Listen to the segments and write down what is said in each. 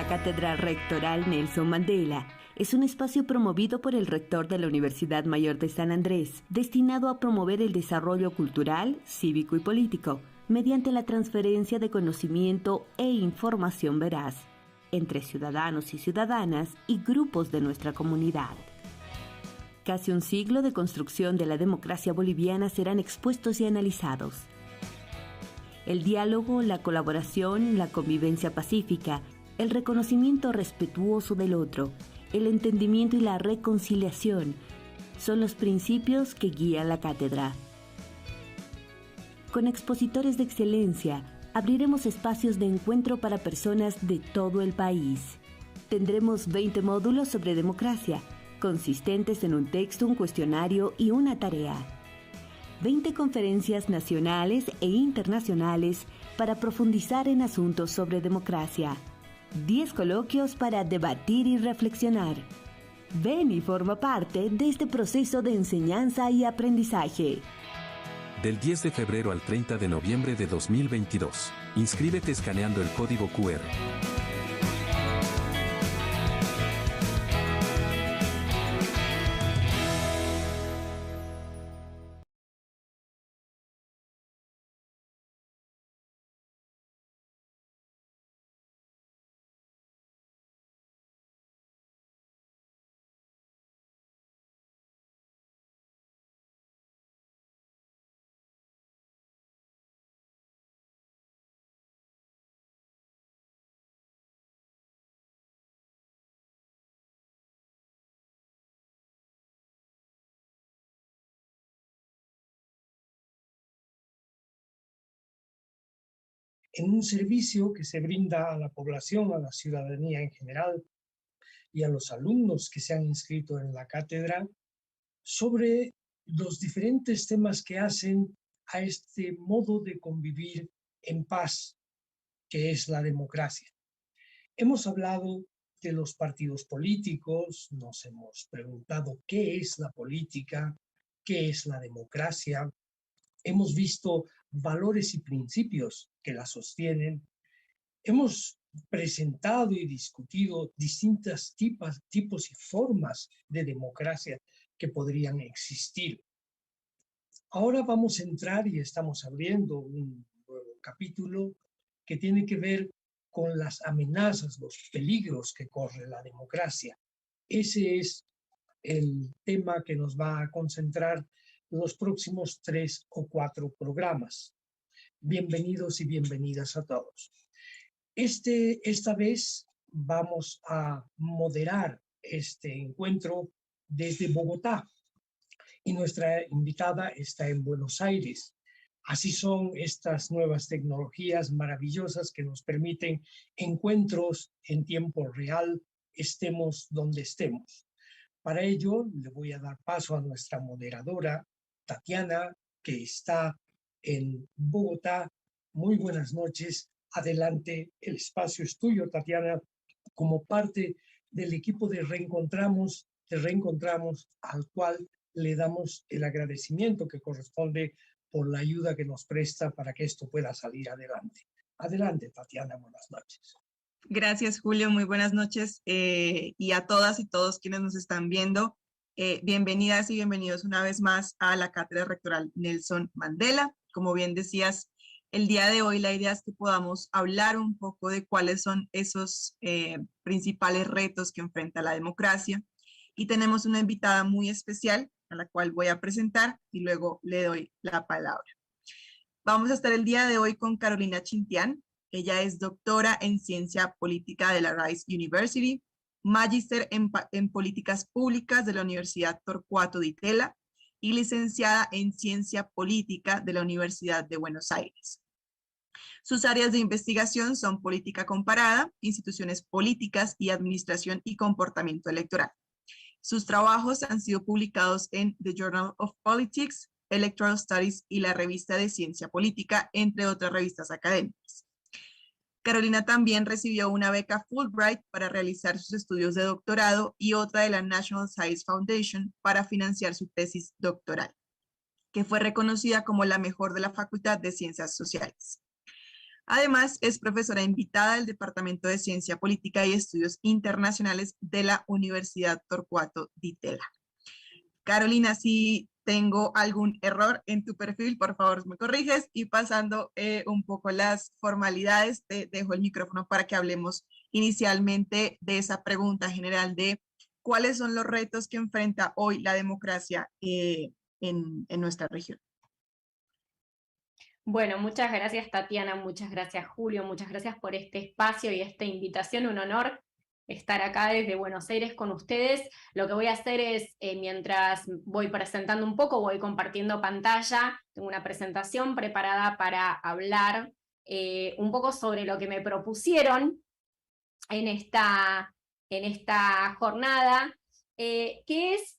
Cátedra Rectoral Nelson Mandela es un espacio promovido por el rector de la Universidad Mayor de San Andrés, destinado a promover el desarrollo cultural, cívico y político, mediante la transferencia de conocimiento e información veraz entre ciudadanos y ciudadanas y grupos de nuestra comunidad. Casi un siglo de construcción de la democracia boliviana serán expuestos y analizados. El diálogo, la colaboración, la convivencia pacífica, el reconocimiento respetuoso del otro, el entendimiento y la reconciliación son los principios que guían la cátedra. Con expositores de excelencia, abriremos espacios de encuentro para personas de todo el país. Tendremos 20 módulos sobre democracia, consistentes en un texto, un cuestionario y una tarea. 20 conferencias nacionales e internacionales para profundizar en asuntos sobre democracia. 10 coloquios para debatir y reflexionar. Ven y forma parte de este proceso de enseñanza y aprendizaje. Del 10 de febrero al 30 de noviembre de 2022. Inscríbete escaneando el código QR. En un servicio que se brinda a la población, a la ciudadanía en general y a los alumnos que se han inscrito en la cátedra, sobre los diferentes temas que hacen a este modo de convivir en paz, que es la democracia. Hemos hablado de los partidos políticos, nos hemos preguntado qué es la política, qué es la democracia. Hemos visto valores y principios que la sostienen. Hemos presentado y discutido distintos tipos y formas de democracia que podrían existir. Ahora vamos a entrar y estamos abriendo un nuevo capítulo que tiene que ver con las amenazas, los peligros que corre la democracia. Ese es el tema que nos va a concentrar los próximos 3 o 4 programas. Bienvenidos y bienvenidas a todos. Esta vez vamos a moderar este encuentro desde Bogotá y nuestra invitada está en Buenos Aires. Así son estas nuevas tecnologías maravillosas que nos permiten encuentros en tiempo real, estemos donde estemos. Para ello, le voy a dar paso a nuestra moderadora, Tatiana, que está en Bogotá. Muy buenas noches. Adelante, el espacio es tuyo, Tatiana, como parte del equipo de Reencontramos, al cual le damos el agradecimiento que corresponde por la ayuda que nos presta para que esto pueda salir adelante. Adelante, Tatiana, buenas noches. Gracias, Julio. Muy buenas noches y a todas y todos quienes nos están viendo. Bienvenidas y bienvenidos una vez más a la Cátedra Rectoral Nelson Mandela. Como bien decías, el día de hoy la idea es que podamos hablar un poco de cuáles son esos principales retos que enfrenta la democracia. Y tenemos una invitada muy especial a la cual voy a presentar y luego le doy la palabra. Vamos a estar el día de hoy con Carolina Chintián. Ella es doctora en Ciencia Política de la Rice University, magíster en Políticas Públicas de la Universidad Torcuato Di Tella y licenciada en Ciencia Política de la Universidad de Buenos Aires. Sus áreas de investigación son política comparada, instituciones políticas y administración y comportamiento electoral. Sus trabajos han sido publicados en The Journal of Politics, Electoral Studies y la Revista de Ciencia Política, entre otras revistas académicas. Carolina también recibió una beca Fulbright para realizar sus estudios de doctorado y otra de la National Science Foundation para financiar su tesis doctoral, que fue reconocida como la mejor de la Facultad de Ciencias Sociales. Además, es profesora invitada del Departamento de Ciencia Política y Estudios Internacionales de la Universidad Torcuato Di Tella. Carolina, si tengo algún error en tu perfil, por favor me corriges, y pasando un poco las formalidades, te dejo el micrófono para que hablemos inicialmente de esa pregunta general de cuáles son los retos que enfrenta hoy la democracia en nuestra región. Bueno, muchas gracias Tatiana, muchas gracias Julio, muchas gracias por este espacio y esta invitación, un honor estar acá desde Buenos Aires con ustedes. Lo que voy a hacer es, mientras voy presentando un poco, voy compartiendo pantalla, tengo una presentación preparada para hablar un poco sobre lo que me propusieron en esta jornada, que es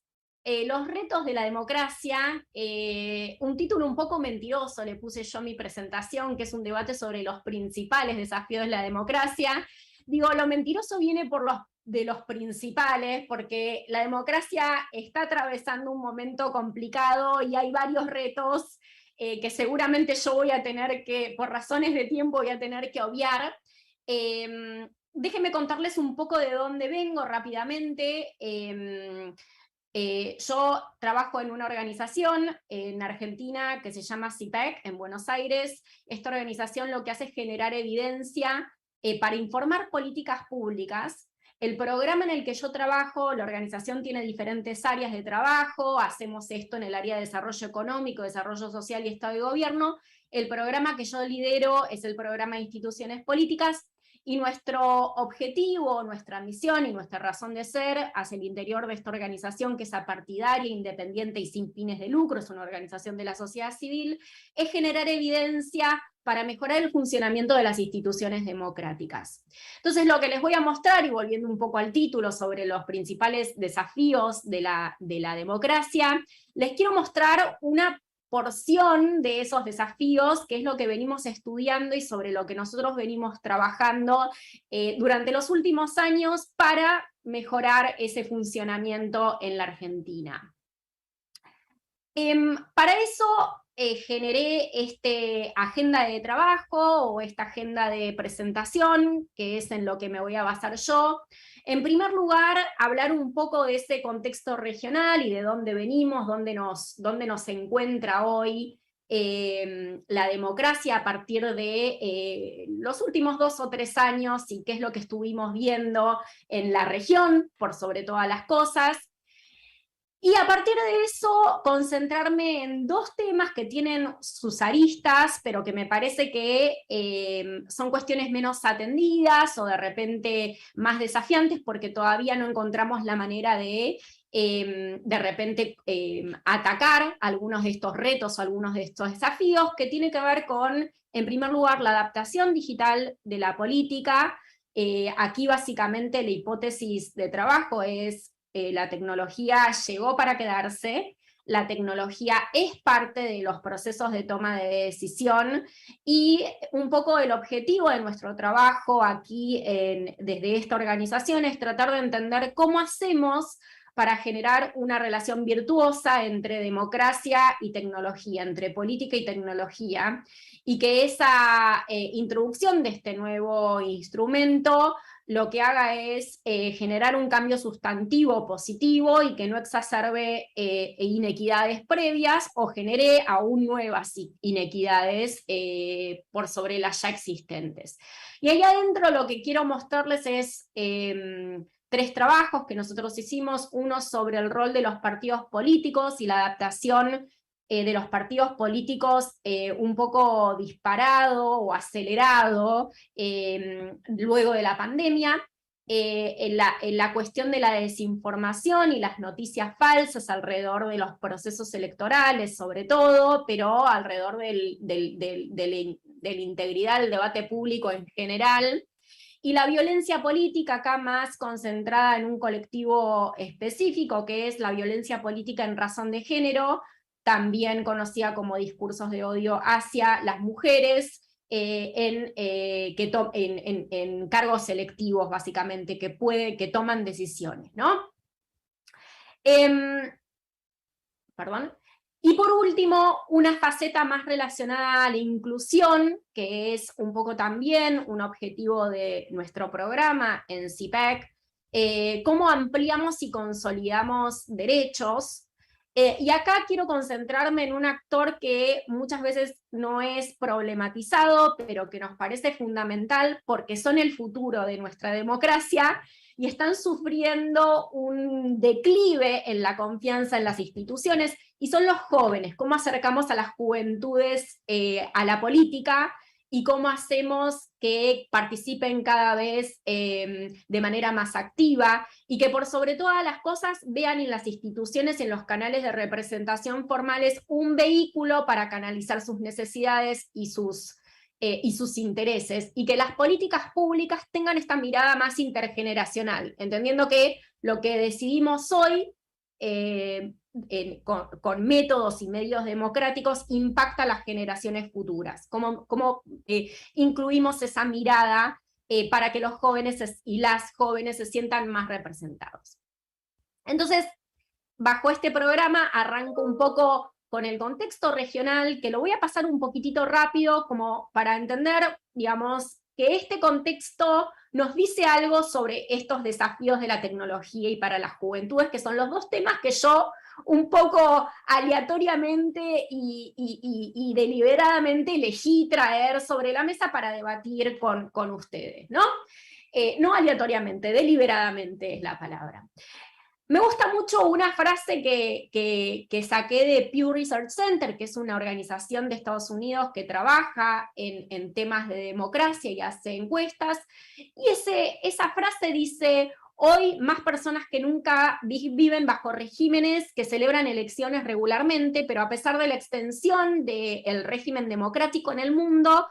los retos de la democracia, un título un poco mentiroso le puse yo a mi presentación, que es un debate sobre los principales desafíos de la democracia. Digo, lo mentiroso viene de los principales, porque la democracia está atravesando un momento complicado y hay varios retos que seguramente yo voy a tener que, por razones de tiempo, voy a tener que obviar. Déjenme contarles un poco de dónde vengo rápidamente. Yo trabajo en una organización en Argentina que se llama CIPEC, en Buenos Aires. Esta organización lo que hace es generar evidencia para informar políticas públicas. El programa en el que yo trabajo, la organización tiene diferentes áreas de trabajo, hacemos esto en el área de desarrollo económico, desarrollo social y Estado y Gobierno. El programa que yo lidero es el programa de instituciones políticas, y nuestro objetivo, nuestra misión y nuestra razón de ser hacia el interior de esta organización, que es apartidaria, independiente y sin fines de lucro, es una organización de la sociedad civil, es generar evidencia para mejorar el funcionamiento de las instituciones democráticas. Entonces, lo que les voy a mostrar, y volviendo un poco al título sobre los principales desafíos de la democracia, les quiero mostrar una porción de esos desafíos, que es lo que venimos estudiando y sobre lo que nosotros venimos trabajando durante los últimos años para mejorar ese funcionamiento en la Argentina. Para eso generé esta agenda de trabajo o esta agenda de presentación, que es en lo que me voy a basar yo. En primer lugar, hablar un poco de ese contexto regional y de dónde venimos, dónde nos encuentra hoy la democracia a partir de los últimos 2 o 3 años y qué es lo que estuvimos viendo en la región, por sobre todas las cosas. Y a partir de eso, concentrarme en 2 temas que tienen sus aristas, pero que me parece que son cuestiones menos atendidas o de repente más desafiantes, porque todavía no encontramos la manera de repente atacar algunos de estos retos o algunos de estos desafíos, que tiene que ver con, en primer lugar, la adaptación digital de la política. Aquí básicamente la hipótesis de trabajo es la tecnología llegó para quedarse, la tecnología es parte de los procesos de toma de decisión, y un poco el objetivo de nuestro trabajo aquí desde esta organización es tratar de entender cómo hacemos para generar una relación virtuosa entre democracia y tecnología, entre política y tecnología, y que esa introducción de este nuevo instrumento lo que haga es generar un cambio sustantivo positivo y que no exacerbe inequidades previas o genere aún nuevas inequidades por sobre las ya existentes. Y ahí adentro lo que quiero mostrarles es 3 trabajos que nosotros hicimos, uno sobre el rol de los partidos políticos y la adaptación de los partidos políticos un poco disparado o acelerado luego de la pandemia, en la cuestión de la desinformación y las noticias falsas alrededor de los procesos electorales sobre todo, pero alrededor de la integridad del debate público en general, y la violencia política acá más concentrada en un colectivo específico, que es la violencia política en razón de género, también conocida como discursos de odio hacia las mujeres, en cargos selectivos, básicamente, que toman decisiones, ¿no? Perdón. Y por último, una faceta más relacionada a la inclusión, que es un poco también un objetivo de nuestro programa en CIPEC, cómo ampliamos y consolidamos derechos. Y acá quiero concentrarme en un actor que muchas veces no es problematizado, pero que nos parece fundamental porque son el futuro de nuestra democracia y están sufriendo un declive en la confianza en las instituciones, y son los jóvenes. ¿Cómo acercamos a las juventudes a la política? Y cómo hacemos que participen cada vez de manera más activa, y que por sobre todas las cosas vean en las instituciones y en los canales de representación formales un vehículo para canalizar sus necesidades y sus intereses, y que las políticas públicas tengan esta mirada más intergeneracional, entendiendo que lo que decidimos hoy con métodos y medios democráticos impacta a las generaciones futuras. ¿Cómo incluimos esa mirada para que los jóvenes y las jóvenes se sientan más representados? Entonces, bajo este programa arranco un poco con el contexto regional, que lo voy a pasar un poquitito rápido como para entender, digamos, que este contexto nos dice algo sobre estos desafíos de la tecnología y para las juventudes, que son los dos temas que yo un poco aleatoriamente y deliberadamente elegí traer sobre la mesa para debatir con ustedes, ¿no? No aleatoriamente, deliberadamente es la palabra. Me gusta mucho una frase que saqué de Pew Research Center, que es una organización de Estados Unidos que trabaja en temas de democracia y hace encuestas, y esa frase dice: hoy más personas que nunca viven bajo regímenes que celebran elecciones regularmente, pero a pesar de la extensión del régimen democrático en el mundo,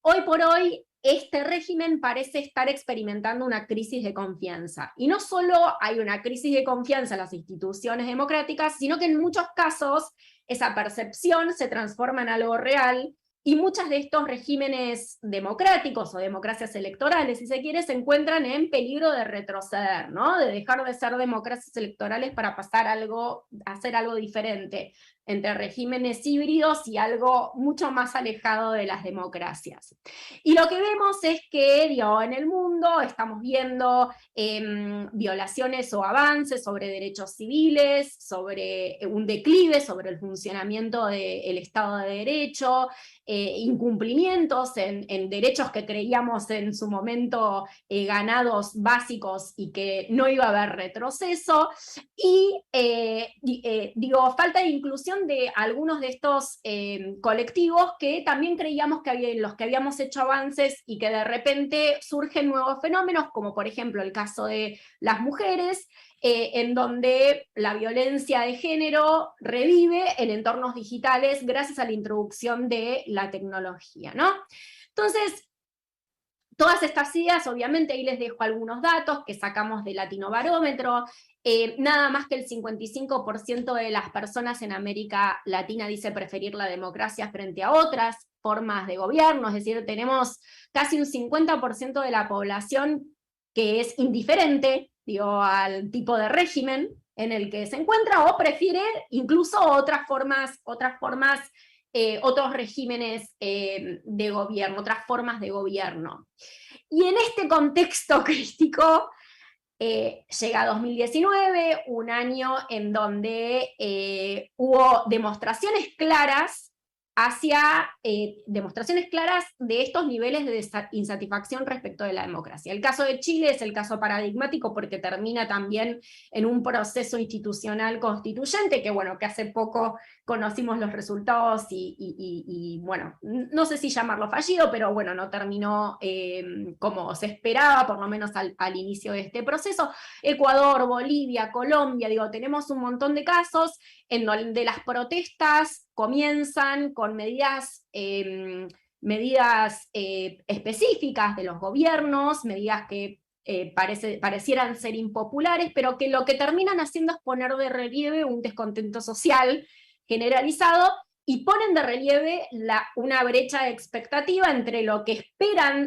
hoy por hoy este régimen parece estar experimentando una crisis de confianza. Y no solo hay una crisis de confianza en las instituciones democráticas, sino que en muchos casos esa percepción se transforma en algo real, y muchos de estos regímenes democráticos o democracias electorales, si se quiere, se encuentran en peligro de retroceder, ¿no? De dejar de ser democracias electorales para pasar a hacer algo diferente, entre regímenes híbridos y algo mucho más alejado de las democracias. Y lo que vemos es que, en el mundo estamos viendo violaciones o avances sobre derechos civiles, sobre un declive, sobre el funcionamiento del Estado de Derecho, incumplimientos en derechos que creíamos en su momento ganados básicos y que no iba a haber retroceso, y falta de inclusión de algunos de estos colectivos que también creíamos que en los que habíamos hecho avances, y que de repente surgen nuevos fenómenos, como por ejemplo el caso de las mujeres, en donde la violencia de género revive en entornos digitales gracias a la introducción de la tecnología, ¿no? Entonces, todas estas ideas, obviamente ahí les dejo algunos datos que sacamos de Latinobarómetro. Nada más que el 55% de las personas en América Latina dice preferir la democracia frente a otras formas de gobierno, es decir, tenemos casi un 50% de la población que es indiferente, al tipo de régimen en el que se encuentra, o prefiere incluso otros regímenes de gobierno, otras formas de gobierno. Y en este contexto crítico llega 2019, un año en donde hubo demostraciones claras de estos niveles de insatisfacción respecto de la democracia. El caso de Chile es el caso paradigmático porque termina también en un proceso institucional constituyente, que hace poco conocimos los resultados y no sé si llamarlo fallido, pero no terminó como se esperaba, por lo menos al inicio de este proceso. Ecuador, Bolivia, Colombia, tenemos un montón de casos en donde las protestas comienzan con medidas específicas de los gobiernos, medidas que parecieran ser impopulares, pero que lo que terminan haciendo es poner de relieve un descontento social generalizado, y ponen de relieve una brecha de expectativa entre lo que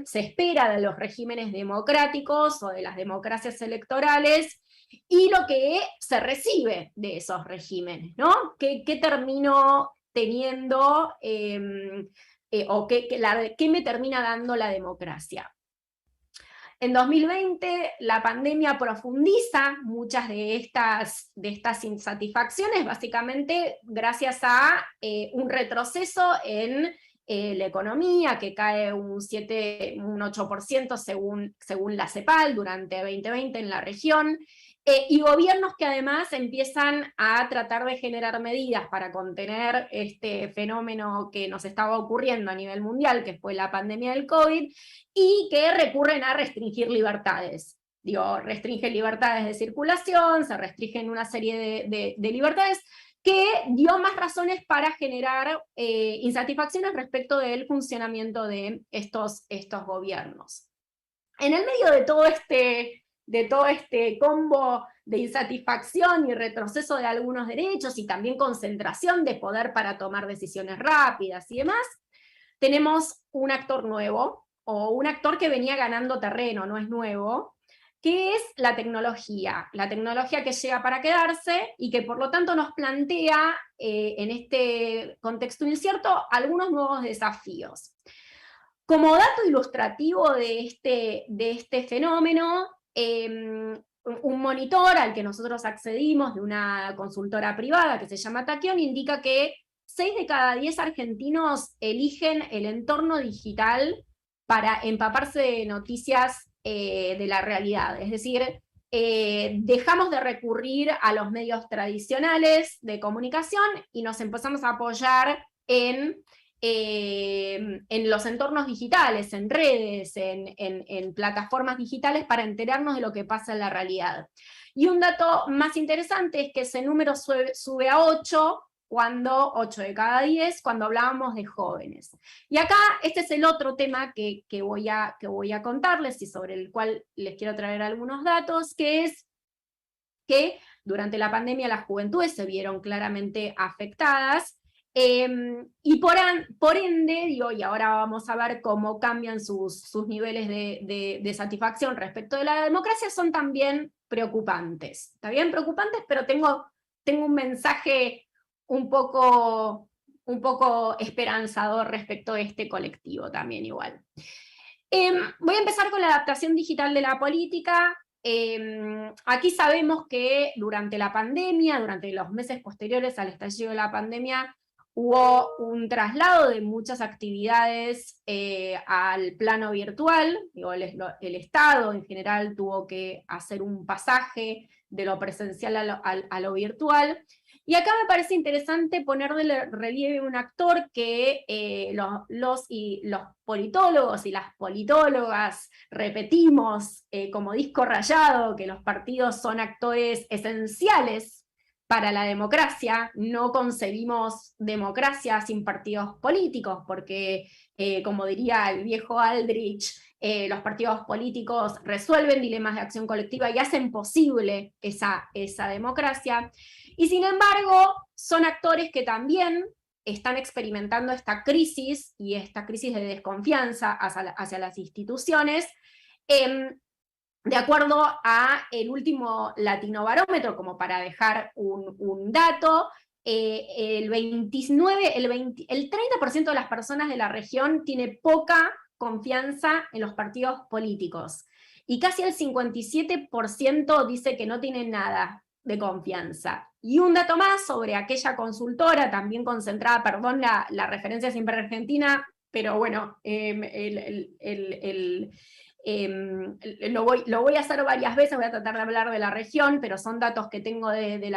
se espera de los regímenes democráticos o de las democracias electorales, y lo que se recibe de esos regímenes, ¿no? ¿Qué termino teniendo o qué me termina dando la democracia? En 2020 la pandemia profundiza muchas de estas insatisfacciones, básicamente gracias a un retroceso en la economía, que cae un 8% según la CEPAL durante 2020 en la región, y gobiernos que además empiezan a tratar de generar medidas para contener este fenómeno que nos estaba ocurriendo a nivel mundial, que fue la pandemia del COVID, y que recurren a restringir libertades. Restringen libertades de circulación, se restringen una serie de libertades, que dio más razones para generar insatisfacciones respecto del funcionamiento de estos gobiernos. En el medio de todo este combo de insatisfacción y retroceso de algunos derechos, y también concentración de poder para tomar decisiones rápidas y demás, tenemos un actor nuevo, o un actor que venía ganando terreno, no es nuevo, que es la tecnología que llega para quedarse y que por lo tanto nos plantea en este contexto incierto algunos nuevos desafíos. Como dato ilustrativo de este fenómeno, un monitor al que nosotros accedimos de una consultora privada que se llama Taquión indica que 6 de cada 10 argentinos eligen el entorno digital para empaparse de noticias de la realidad. Es decir, dejamos de recurrir a los medios tradicionales de comunicación y nos empezamos a apoyar en los entornos digitales, en redes, en plataformas digitales para enterarnos de lo que pasa en la realidad. Y un dato más interesante es que ese número sube a 8 de cada 10, cuando hablábamos de jóvenes. Y acá, este es el otro tema que voy a contarles y sobre el cual les quiero traer algunos datos, que es que durante la pandemia las juventudes se vieron claramente afectadas, y por ende, y ahora vamos a ver cómo cambian sus niveles de satisfacción respecto de la democracia, son también preocupantes. ¿Está bien? Preocupantes, pero tengo un mensaje un poco esperanzador respecto a este colectivo también igual. Voy a empezar con la adaptación digital de la política. Aquí sabemos que durante la pandemia, durante los meses posteriores al estallido de la pandemia, hubo un traslado de muchas actividades al plano virtual. El Estado en general tuvo que hacer un pasaje de lo presencial a lo virtual. Y acá me parece interesante poner de relieve un actor que los politólogos y las politólogas repetimos como disco rayado, que los partidos son actores esenciales para la democracia. No concebimos democracia sin partidos políticos, porque, como diría el viejo Aldrich, los partidos políticos resuelven dilemas de acción colectiva y hacen posible esa democracia. Y sin embargo, son actores que también están experimentando esta crisis, y esta crisis de desconfianza hacia las instituciones. De acuerdo a el último Latinobarómetro, como para dejar un dato, el 30% de las personas de la región tiene poca confianza en los partidos políticos, y casi el 57% dice que no tiene nada de confianza. Y un dato más sobre aquella consultora, también concentrada, perdón la referencia siempre argentina, pero bueno, lo voy a hacer varias veces, voy a tratar de hablar de la región, pero son datos que tengo de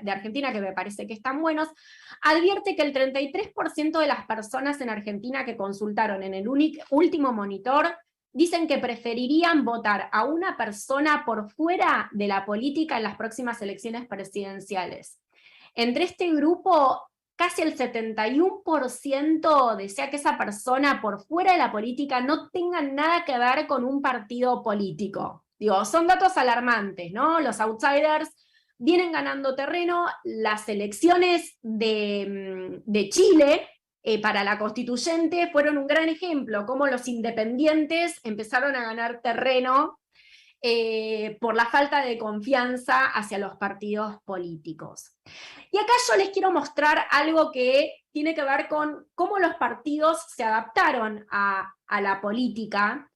Argentina que me parece que están buenos. Advierte que el 33% de las personas en Argentina que consultaron en el último monitor dicen que preferirían votar a una persona por fuera de la política en las próximas elecciones presidenciales. Entre este grupo, casi el 71% desea que esa persona por fuera de la política no tenga nada que ver con un partido político. Son datos alarmantes, ¿no? Los outsiders vienen ganando terreno. Las elecciones de Chile para la constituyente fueron un gran ejemplo, cómo los independientes empezaron a ganar terreno por la falta de confianza hacia los partidos políticos. Y acá yo les quiero mostrar algo que tiene que ver con cómo los partidos se adaptaron a la política,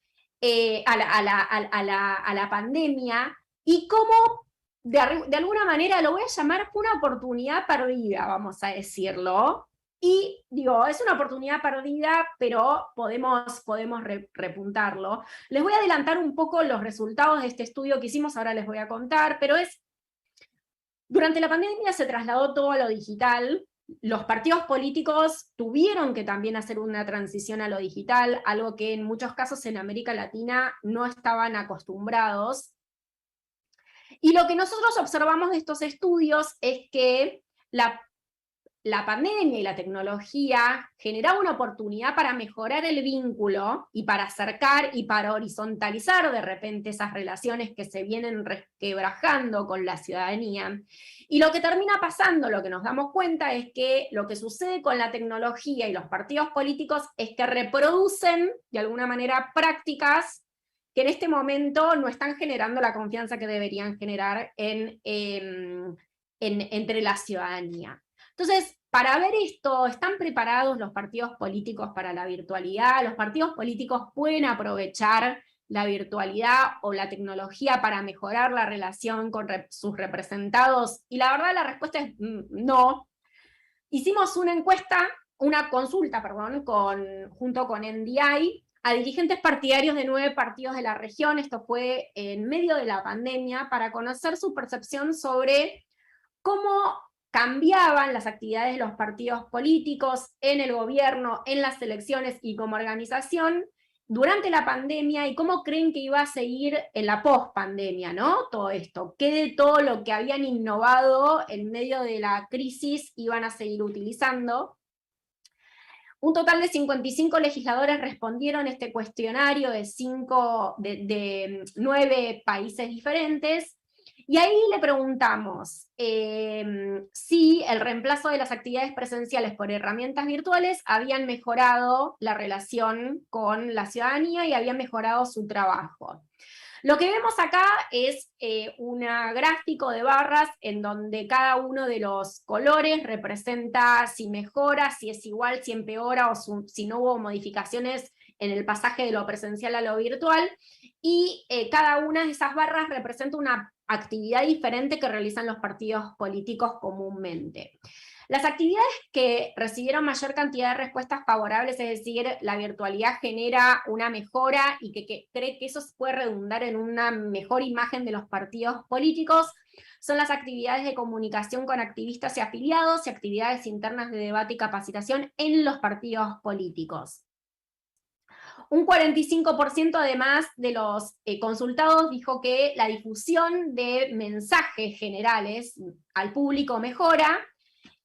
a la pandemia, y cómo de alguna manera lo voy a llamar una oportunidad perdida, vamos a decirlo. Y digo, es una oportunidad perdida, pero podemos repuntarlo. Les voy a adelantar un poco los resultados de este estudio que hicimos, ahora les voy a contar, pero durante la pandemia se trasladó todo a lo digital. Los partidos políticos tuvieron que también hacer una transición a lo digital, algo que en muchos casos en América Latina no estaban acostumbrados. Y lo que nosotros observamos de estos estudios es que la pandemia y la tecnología generaba una oportunidad para mejorar el vínculo y para acercar y para horizontalizar de repente esas relaciones que se vienen resquebrajando con la ciudadanía. Y lo que termina pasando, lo que nos damos cuenta, es que lo que sucede con la tecnología y los partidos políticos es que reproducen de alguna manera prácticas que en este momento no están generando la confianza que deberían generar entre la ciudadanía. Entonces, para ver esto, ¿están preparados los partidos políticos para la virtualidad? ¿Los partidos políticos pueden aprovechar la virtualidad o la tecnología para mejorar la relación con sus representados? Y la verdad la respuesta es no. Hicimos una consulta, junto con NDI, a dirigentes partidarios de 9 partidos de la región. Esto fue en medio de la pandemia, para conocer su percepción sobre cómo cambiaban las actividades de los partidos políticos en el gobierno, en las elecciones y como organización durante la pandemia, y cómo creen que iba a seguir en la post-pandemia, ¿no? Todo esto, qué de todo lo que habían innovado en medio de la crisis iban a seguir utilizando. Un total de 55 legisladores respondieron este cuestionario de 9 países diferentes. Y ahí le preguntamos si el reemplazo de las actividades presenciales por herramientas virtuales habían mejorado la relación con la ciudadanía y habían mejorado su trabajo. Lo que vemos acá es un gráfico de barras en donde cada uno de los colores representa si mejora, si es igual, si empeora o si no hubo modificaciones en el pasaje de lo presencial a lo virtual, y cada una de esas barras representa una actividad diferente que realizan los partidos políticos comúnmente. Las actividades que recibieron mayor cantidad de respuestas favorables, es decir, la virtualidad genera una mejora y que cree que eso puede redundar en una mejor imagen de los partidos políticos, son las actividades de comunicación con activistas y afiliados y actividades internas de debate y capacitación en los partidos políticos. Un 45% además de los consultados dijo que la difusión de mensajes generales al público mejora,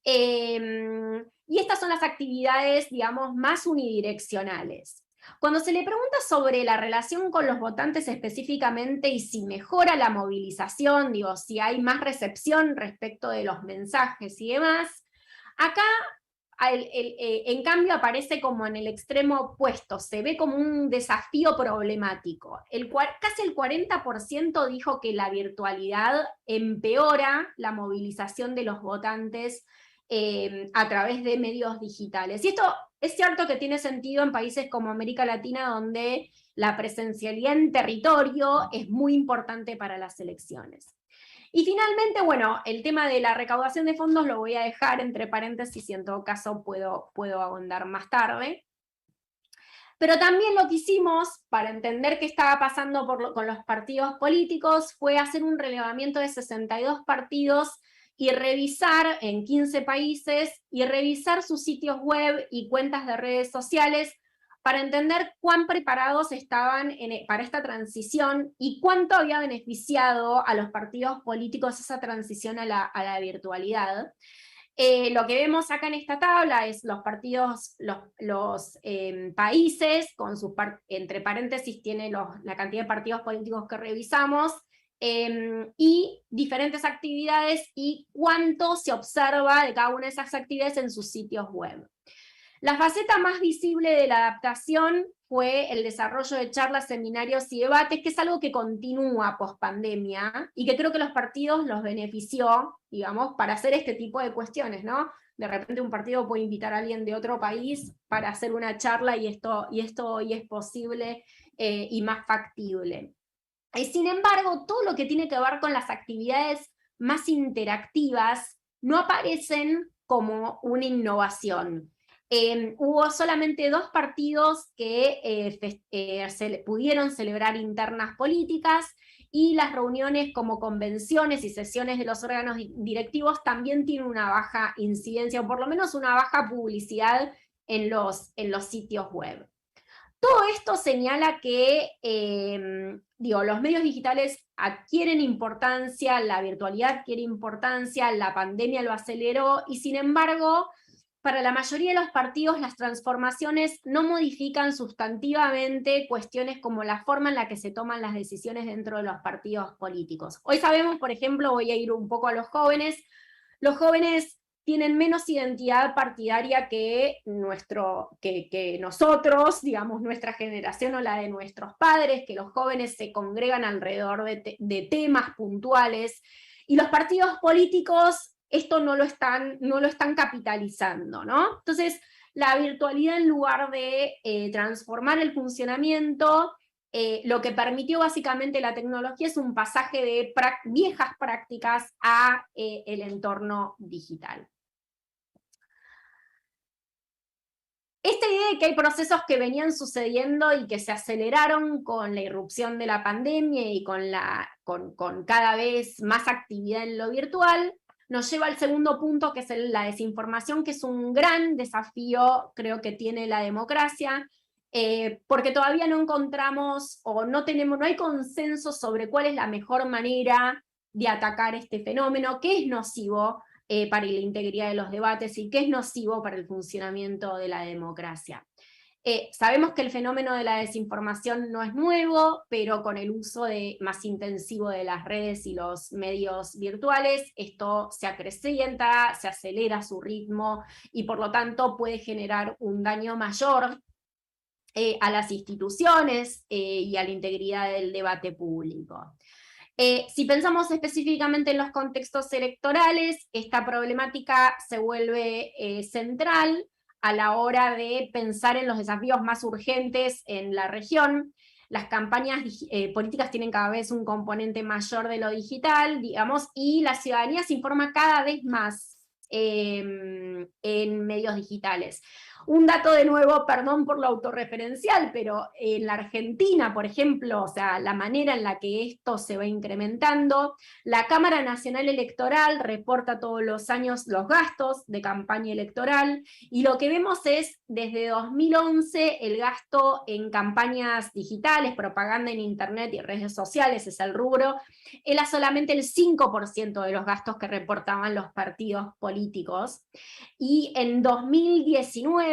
y estas son las actividades, digamos, más unidireccionales. Cuando se le pregunta sobre la relación con los votantes específicamente y si mejora la movilización, digo, si hay más recepción respecto de los mensajes y demás, acá en cambio aparece como en el extremo opuesto, se ve como un desafío problemático. Casi el 40% dijo que la virtualidad empeora la movilización de los votantes a través de medios digitales. Y esto es cierto que tiene sentido en países como América Latina, donde la presencialidad en territorio es muy importante para las elecciones. Y finalmente, bueno, el tema de la recaudación de fondos lo voy a dejar entre paréntesis y en todo caso puedo ahondar más tarde. Pero también lo que hicimos para entender qué estaba pasando con los partidos políticos fue hacer un relevamiento de 62 partidos y revisar en 15 países, y revisar sus sitios web y cuentas de redes sociales para entender cuán preparados estaban para esta transición y cuánto había beneficiado a los partidos políticos esa transición a la virtualidad. Lo que vemos acá en esta tabla es los partidos, los países, con sus entre paréntesis tiene la cantidad de partidos políticos que revisamos, y diferentes actividades y cuánto se observa de cada una de esas actividades en sus sitios web. La faceta más visible de la adaptación fue el desarrollo de charlas, seminarios y debates, que es algo que continúa post-pandemia y que creo que los partidos los benefició, digamos, para hacer este tipo de cuestiones, ¿no? De repente un partido puede invitar a alguien de otro país para hacer una charla y esto hoy es posible y más factible. Sin embargo, todo lo que tiene que ver con las actividades más interactivas no aparecen como una innovación. Hubo solamente 2 partidos que pudieron celebrar internas políticas, y las reuniones como convenciones y sesiones de los órganos directivos también tienen una baja incidencia, o por lo menos una baja publicidad en los sitios web. Todo esto señala que los medios digitales adquieren importancia, la virtualidad adquiere importancia, la pandemia lo aceleró, y sin embargo, para la mayoría de los partidos las transformaciones no modifican sustantivamente cuestiones como la forma en la que se toman las decisiones dentro de los partidos políticos. Hoy sabemos, por ejemplo, voy a ir un poco a los jóvenes tienen menos identidad partidaria que nosotros, digamos, nuestra generación o la de nuestros padres, que los jóvenes se congregan alrededor de temas puntuales, y los partidos políticos esto no lo están capitalizando, ¿no? Entonces, la virtualidad, en lugar de transformar el funcionamiento, lo que permitió básicamente la tecnología es un pasaje de viejas prácticas a el entorno digital. Esta idea de que hay procesos que venían sucediendo y que se aceleraron con la irrupción de la pandemia y con cada vez más actividad en lo virtual, nos lleva al segundo punto, que es la desinformación, que es un gran desafío, creo que tiene la democracia, porque todavía no encontramos o no hay consenso sobre cuál es la mejor manera de atacar este fenómeno, qué es nocivo para la integridad de los debates y qué es nocivo para el funcionamiento de la democracia. Sabemos que el fenómeno de la desinformación no es nuevo, pero con el uso más intensivo de las redes y los medios virtuales, esto se acrecienta, se acelera su ritmo y por lo tanto puede generar un daño mayor a las instituciones y a la integridad del debate público. Si pensamos específicamente en los contextos electorales, esta problemática se vuelve central a la hora de pensar en los desafíos más urgentes en la región. Las campañas políticas tienen cada vez un componente mayor de lo digital, digamos, y la ciudadanía se informa cada vez más en medios digitales. Un dato de nuevo, perdón por lo autorreferencial, pero en la Argentina, por ejemplo, o sea, la manera en la que esto se va incrementando, la Cámara Nacional Electoral reporta todos los años los gastos de campaña electoral, y lo que vemos es, desde 2011, el gasto en campañas digitales, propaganda en internet y redes sociales, es el rubro, era solamente el 5% de los gastos que reportaban los partidos políticos, y en 2019,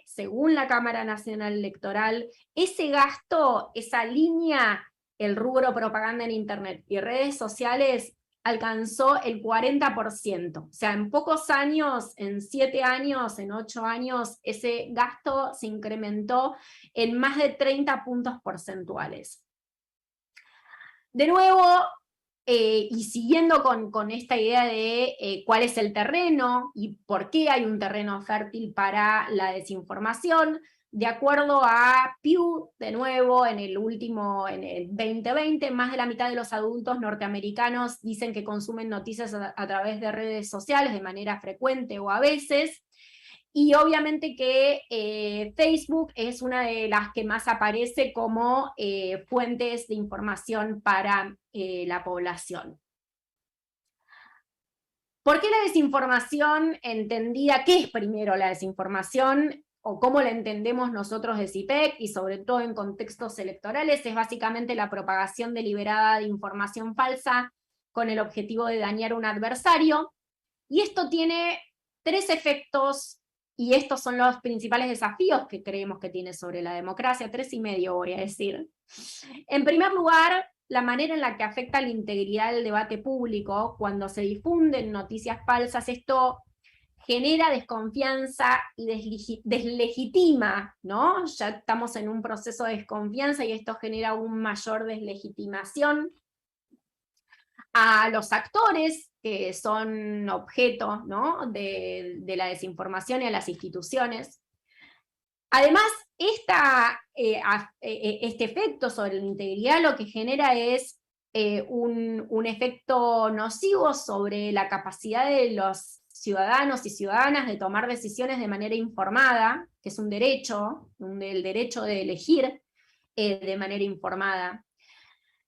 según la Cámara Nacional Electoral, ese gasto, esa línea, el rubro propaganda en internet y redes sociales, alcanzó el 40%. O sea, en pocos años, en 7 años, en 8 años, ese gasto se incrementó en más de 30 puntos porcentuales. De nuevo, y siguiendo con esta idea de cuál es el terreno y por qué hay un terreno fértil para la desinformación, de acuerdo a Pew, de nuevo, en el 2020, más de la mitad de los adultos norteamericanos dicen que consumen noticias a través de redes sociales de manera frecuente o a veces. Y obviamente que Facebook es una de las que más aparece como fuentes de información para la población. ¿Por qué la desinformación entendida? ¿Qué es primero la desinformación? O cómo la entendemos nosotros de CIPEC, y sobre todo en contextos electorales, es básicamente la propagación deliberada de información falsa con el objetivo de dañar a un adversario. Y esto tiene 3 efectos. Y estos son los principales desafíos que creemos que tiene sobre la democracia, 3,5 voy a decir. En primer lugar, la manera en la que afecta la integridad del debate público. Cuando se difunden noticias falsas, esto genera desconfianza y deslegitima, ¿no? Ya estamos en un proceso de desconfianza y esto genera aún mayor deslegitimación a los actores que son objeto, ¿no? de la desinformación y a las instituciones. Además, este efecto sobre la integridad lo que genera es un efecto nocivo sobre la capacidad de los ciudadanos y ciudadanas de tomar decisiones de manera informada, que es un derecho, el derecho de elegir de manera informada.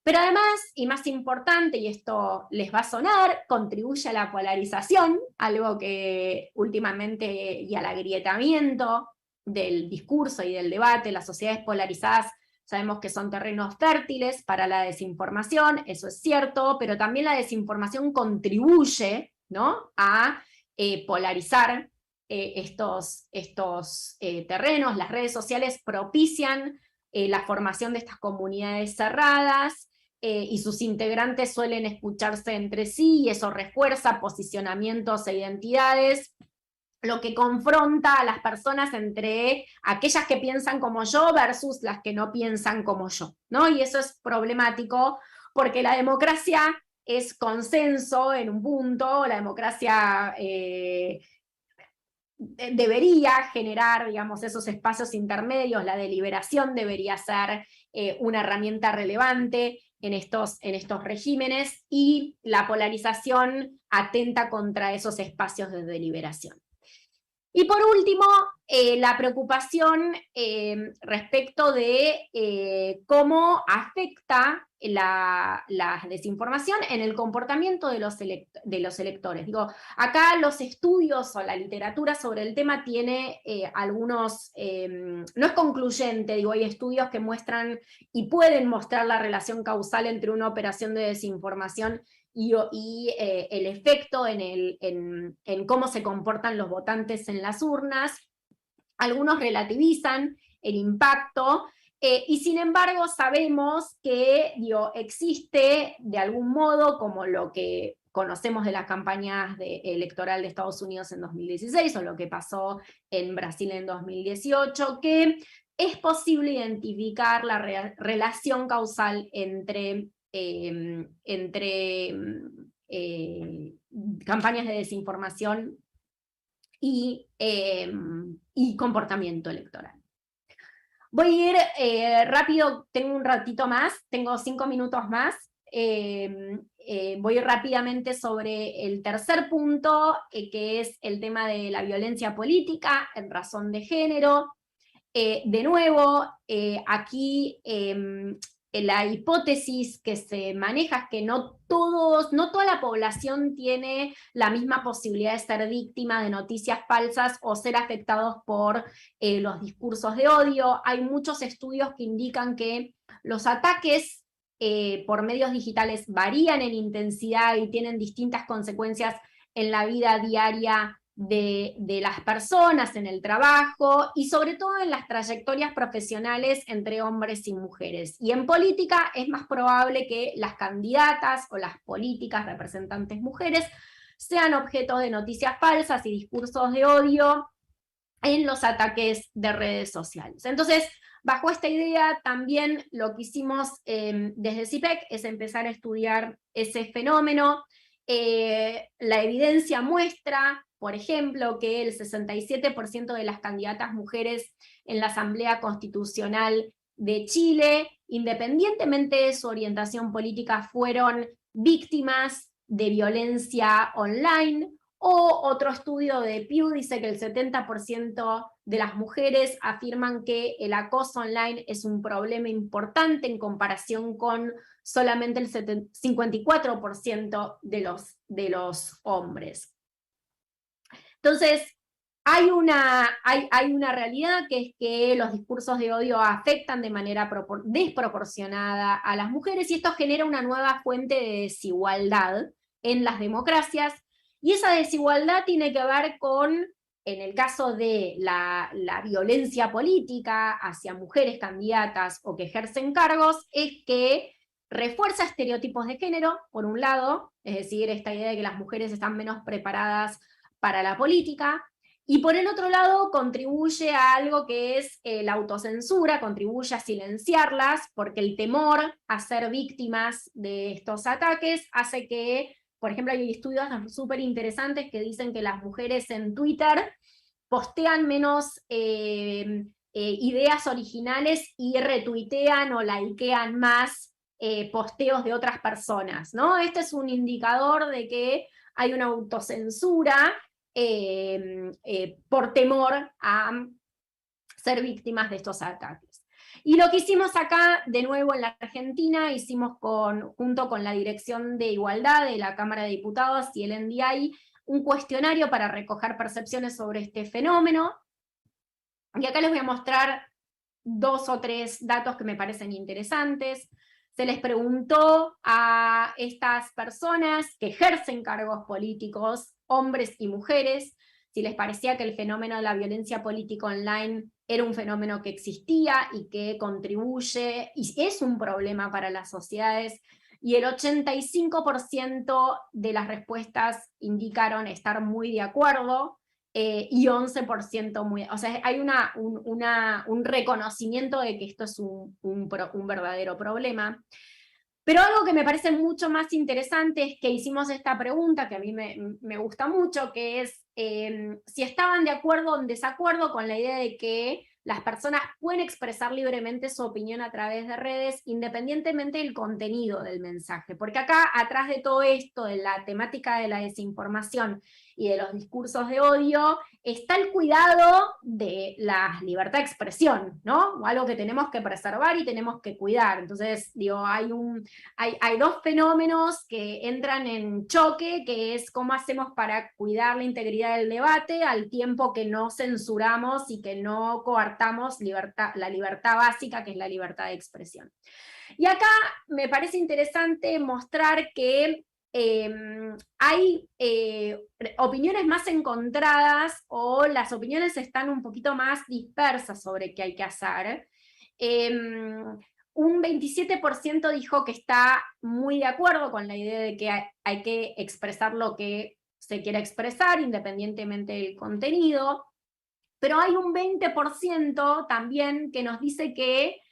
Pero además, y más importante, y esto les va a sonar, contribuye a la polarización, algo que últimamente, y al agrietamiento del discurso y del debate. Las sociedades polarizadas sabemos que son terrenos fértiles para la desinformación, eso es cierto, pero también la desinformación contribuye, ¿no?, a polarizar estos terrenos. Las redes sociales propician la formación de estas comunidades cerradas, y sus integrantes suelen escucharse entre sí, y eso refuerza posicionamientos e identidades, lo que confronta a las personas entre aquellas que piensan como yo versus las que no piensan como yo, ¿no? Y eso es problemático, porque la democracia es consenso en un punto, la democracia debería generar, digamos, esos espacios intermedios, la deliberación debería ser una herramienta relevante en estos regímenes, y la polarización atenta contra esos espacios de deliberación. Y por último, la preocupación respecto de cómo afecta la desinformación en el comportamiento de los electores. Digo, acá los estudios o la literatura sobre el tema tiene algunos, no es concluyente, digo, hay estudios que muestran y pueden mostrar la relación causal entre una operación de desinformación y el efecto en cómo se comportan los votantes en las urnas. Algunos relativizan el impacto, y sin embargo sabemos que existe de algún modo, como lo que conocemos de las campañas electoral de Estados Unidos en 2016, o lo que pasó en Brasil en 2018, que es posible identificar la relación causal entre campañas de desinformación y comportamiento electoral. Voy a ir rápido, tengo un ratito más, tengo 5 minutos más. Voy rápidamente sobre el tercer punto, que es el tema de la violencia política en razón de género. De nuevo, aquí la hipótesis que se maneja es que no toda la población tiene la misma posibilidad de ser víctima de noticias falsas o ser afectados por los discursos de odio. Hay muchos estudios que indican que los ataques por medios digitales varían en intensidad y tienen distintas consecuencias en la vida diaria de las personas, en el trabajo, y sobre todo en las trayectorias profesionales entre hombres y mujeres. Y en política es más probable que las candidatas o las políticas representantes mujeres sean objeto de noticias falsas y discursos de odio en los ataques de redes sociales. Entonces, bajo esta idea, también lo que hicimos desde CIPEC es empezar a estudiar ese fenómeno. La evidencia muestra, por ejemplo, que el 67% de las candidatas mujeres en la Asamblea Constitucional de Chile, independientemente de su orientación política, fueron víctimas de violencia online. O otro estudio de Pew dice que el 70% de las mujeres afirman que el acoso online es un problema importante en comparación con solamente el 54% de los hombres. Entonces, hay una realidad, que es que los discursos de odio afectan de manera desproporcionada a las mujeres, y esto genera una nueva fuente de desigualdad en las democracias, y esa desigualdad tiene que ver con, en el caso de la violencia política hacia mujeres candidatas o que ejercen cargos, es que refuerza estereotipos de género, por un lado, es decir, esta idea de que las mujeres están menos preparadas para la política, y por el otro lado contribuye a algo que es la autocensura, contribuye a silenciarlas, porque el temor a ser víctimas de estos ataques hace que, por ejemplo, hay estudios súper interesantes que dicen que las mujeres en Twitter postean menos ideas originales y retuitean o likean más posteos de otras personas, ¿no? Este es un indicador de que hay una autocensura por temor a ser víctimas de estos ataques. Y lo que hicimos acá, de nuevo en la Argentina, hicimos junto con la Dirección de Igualdad de la Cámara de Diputados y el NDI, un cuestionario para recoger percepciones sobre este fenómeno. Y acá les voy a mostrar 2 o 3 datos que me parecen interesantes. Se les preguntó a estas personas que ejercen cargos políticos, hombres y mujeres, si les parecía que el fenómeno de la violencia política online era un fenómeno que existía y que contribuye, y es un problema para las sociedades, y el 85% de las respuestas indicaron estar muy de acuerdo, y 11% muy... O sea, hay un reconocimiento de que esto es un verdadero problema. Pero algo que me parece mucho más interesante es que hicimos esta pregunta, que a mí me gusta mucho, que es si estaban de acuerdo o en desacuerdo con la idea de que las personas pueden expresar libremente su opinión a través de redes, independientemente del contenido del mensaje. Porque acá, atrás de todo esto, de la temática de la desinformación y de los discursos de odio, está el cuidado de la libertad de expresión, ¿no? Algo que tenemos que preservar y tenemos que cuidar. Entonces, digo, hay 2 fenómenos que entran en choque, que es cómo hacemos para cuidar la integridad del debate al tiempo que no censuramos y que no coartamos la libertad básica, que es la libertad de expresión. Y acá me parece interesante mostrar que hay opiniones más encontradas, o las opiniones están un poquito más dispersas sobre qué hay que hacer. Un 27% dijo que está muy de acuerdo con la idea de que hay que expresar lo que se quiera expresar, independientemente del contenido, pero hay un 20% también que nos dice que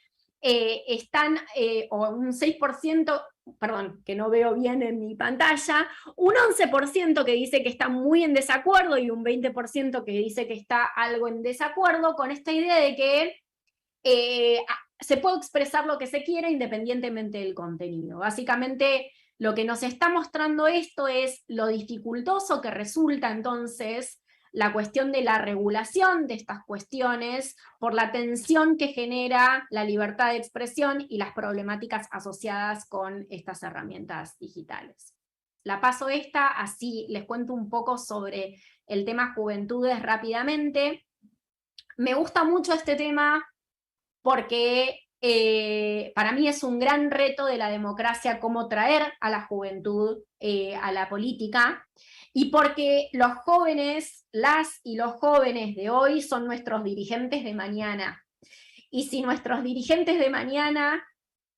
o un 6%, perdón, que no veo bien en mi pantalla, un 11% que dice que está muy en desacuerdo y un 20% que dice que está algo en desacuerdo con esta idea de que se puede expresar lo que se quiera independientemente del contenido. Básicamente, lo que nos está mostrando esto es lo dificultoso que resulta entonces la cuestión de la regulación de estas cuestiones por la tensión que genera la libertad de expresión y las problemáticas asociadas con estas herramientas digitales. La paso esta, así les cuento un poco sobre el tema juventudes rápidamente. Me gusta mucho este tema porque para mí es un gran reto de la democracia cómo traer a la juventud a la política, y porque los jóvenes, las y los jóvenes de hoy son nuestros dirigentes de mañana. Y si nuestros dirigentes de mañana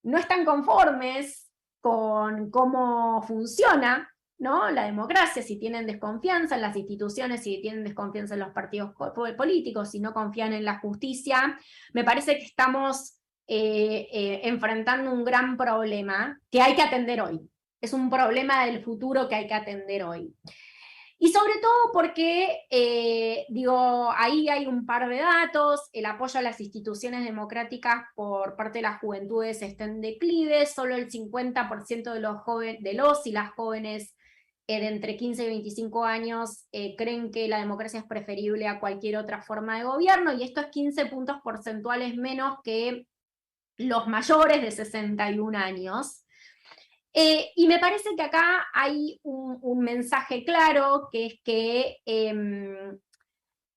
no están conformes con cómo funciona, ¿no?, la democracia, si tienen desconfianza en las instituciones, si tienen desconfianza en los partidos políticos, si no confían en la justicia, me parece que estamos enfrentando un gran problema que hay que atender hoy. Es un problema del futuro que hay que atender hoy. Y sobre todo porque, ahí hay un par de datos: el apoyo a las instituciones democráticas por parte de las juventudes está en declive, solo el 50% de los y las jóvenes de entre 15 y 25 años creen que la democracia es preferible a cualquier otra forma de gobierno, y esto es 15 puntos porcentuales menos que los mayores de 61 años. Y me parece que acá hay un mensaje claro, que es que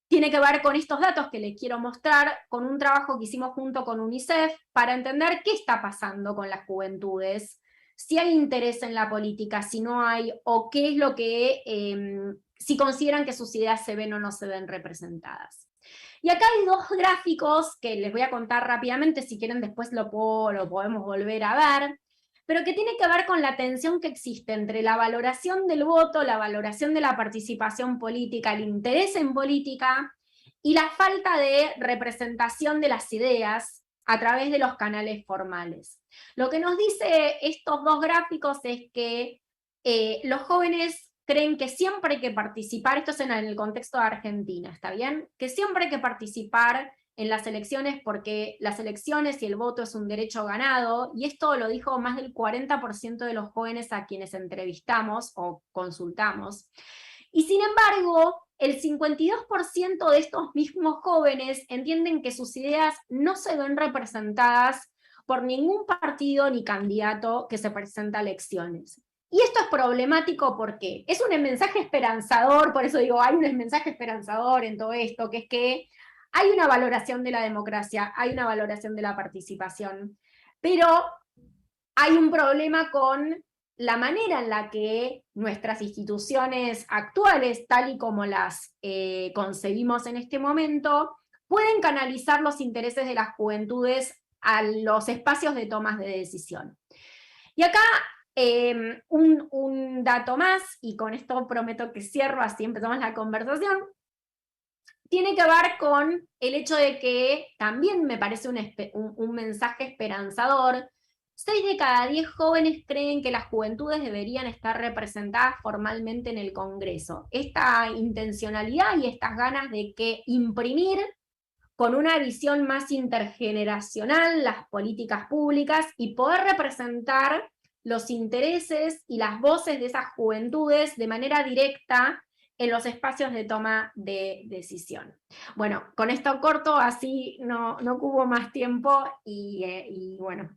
tiene que ver con estos datos que les quiero mostrar, con un trabajo que hicimos junto con UNICEF para entender qué está pasando con las juventudes, si hay interés en la política, si no hay, o qué es lo que, si consideran que sus ideas se ven o no se ven representadas. Y acá hay 2 gráficos que les voy a contar rápidamente, si quieren después lo podemos volver a ver. pero que tiene que ver con la tensión que existe entre la valoración del voto, la valoración de la participación política, el interés en política, y la falta de representación de las ideas a través de los canales formales. Lo que nos dice estos dos gráficos es que los jóvenes creen que siempre hay que participar, esto es en el contexto de Argentina, ¿está bien? Que siempre hay que participar en las elecciones porque las elecciones y el voto es un derecho ganado, y esto lo dijo más del 40% de los jóvenes a quienes entrevistamos o consultamos. Y sin embargo, el 52% de estos mismos jóvenes entienden que sus ideas no se ven representadas por ningún partido ni candidato que se presenta a elecciones. Y esto es problemático porque es un mensaje esperanzador, por eso digo, hay un mensaje esperanzador en todo esto, que es que hay una valoración de la democracia, hay una valoración de la participación, pero hay un problema con la manera en la que nuestras instituciones actuales, tal y como las concebimos en este momento, pueden canalizar los intereses de las juventudes a los espacios de tomas de decisión. Y acá un dato más, y con esto prometo que cierro, así empezamos la conversación, tiene que ver con el hecho de que también me parece un mensaje esperanzador. 6 de cada 10 jóvenes creen que las juventudes deberían estar representadas formalmente en el Congreso. Esta intencionalidad y estas ganas de que imprimir con una visión más intergeneracional las políticas públicas y poder representar los intereses y las voces de esas juventudes de manera directa en los espacios de toma de decisión. Bueno, con esto corto, así no hubo más tiempo y bueno,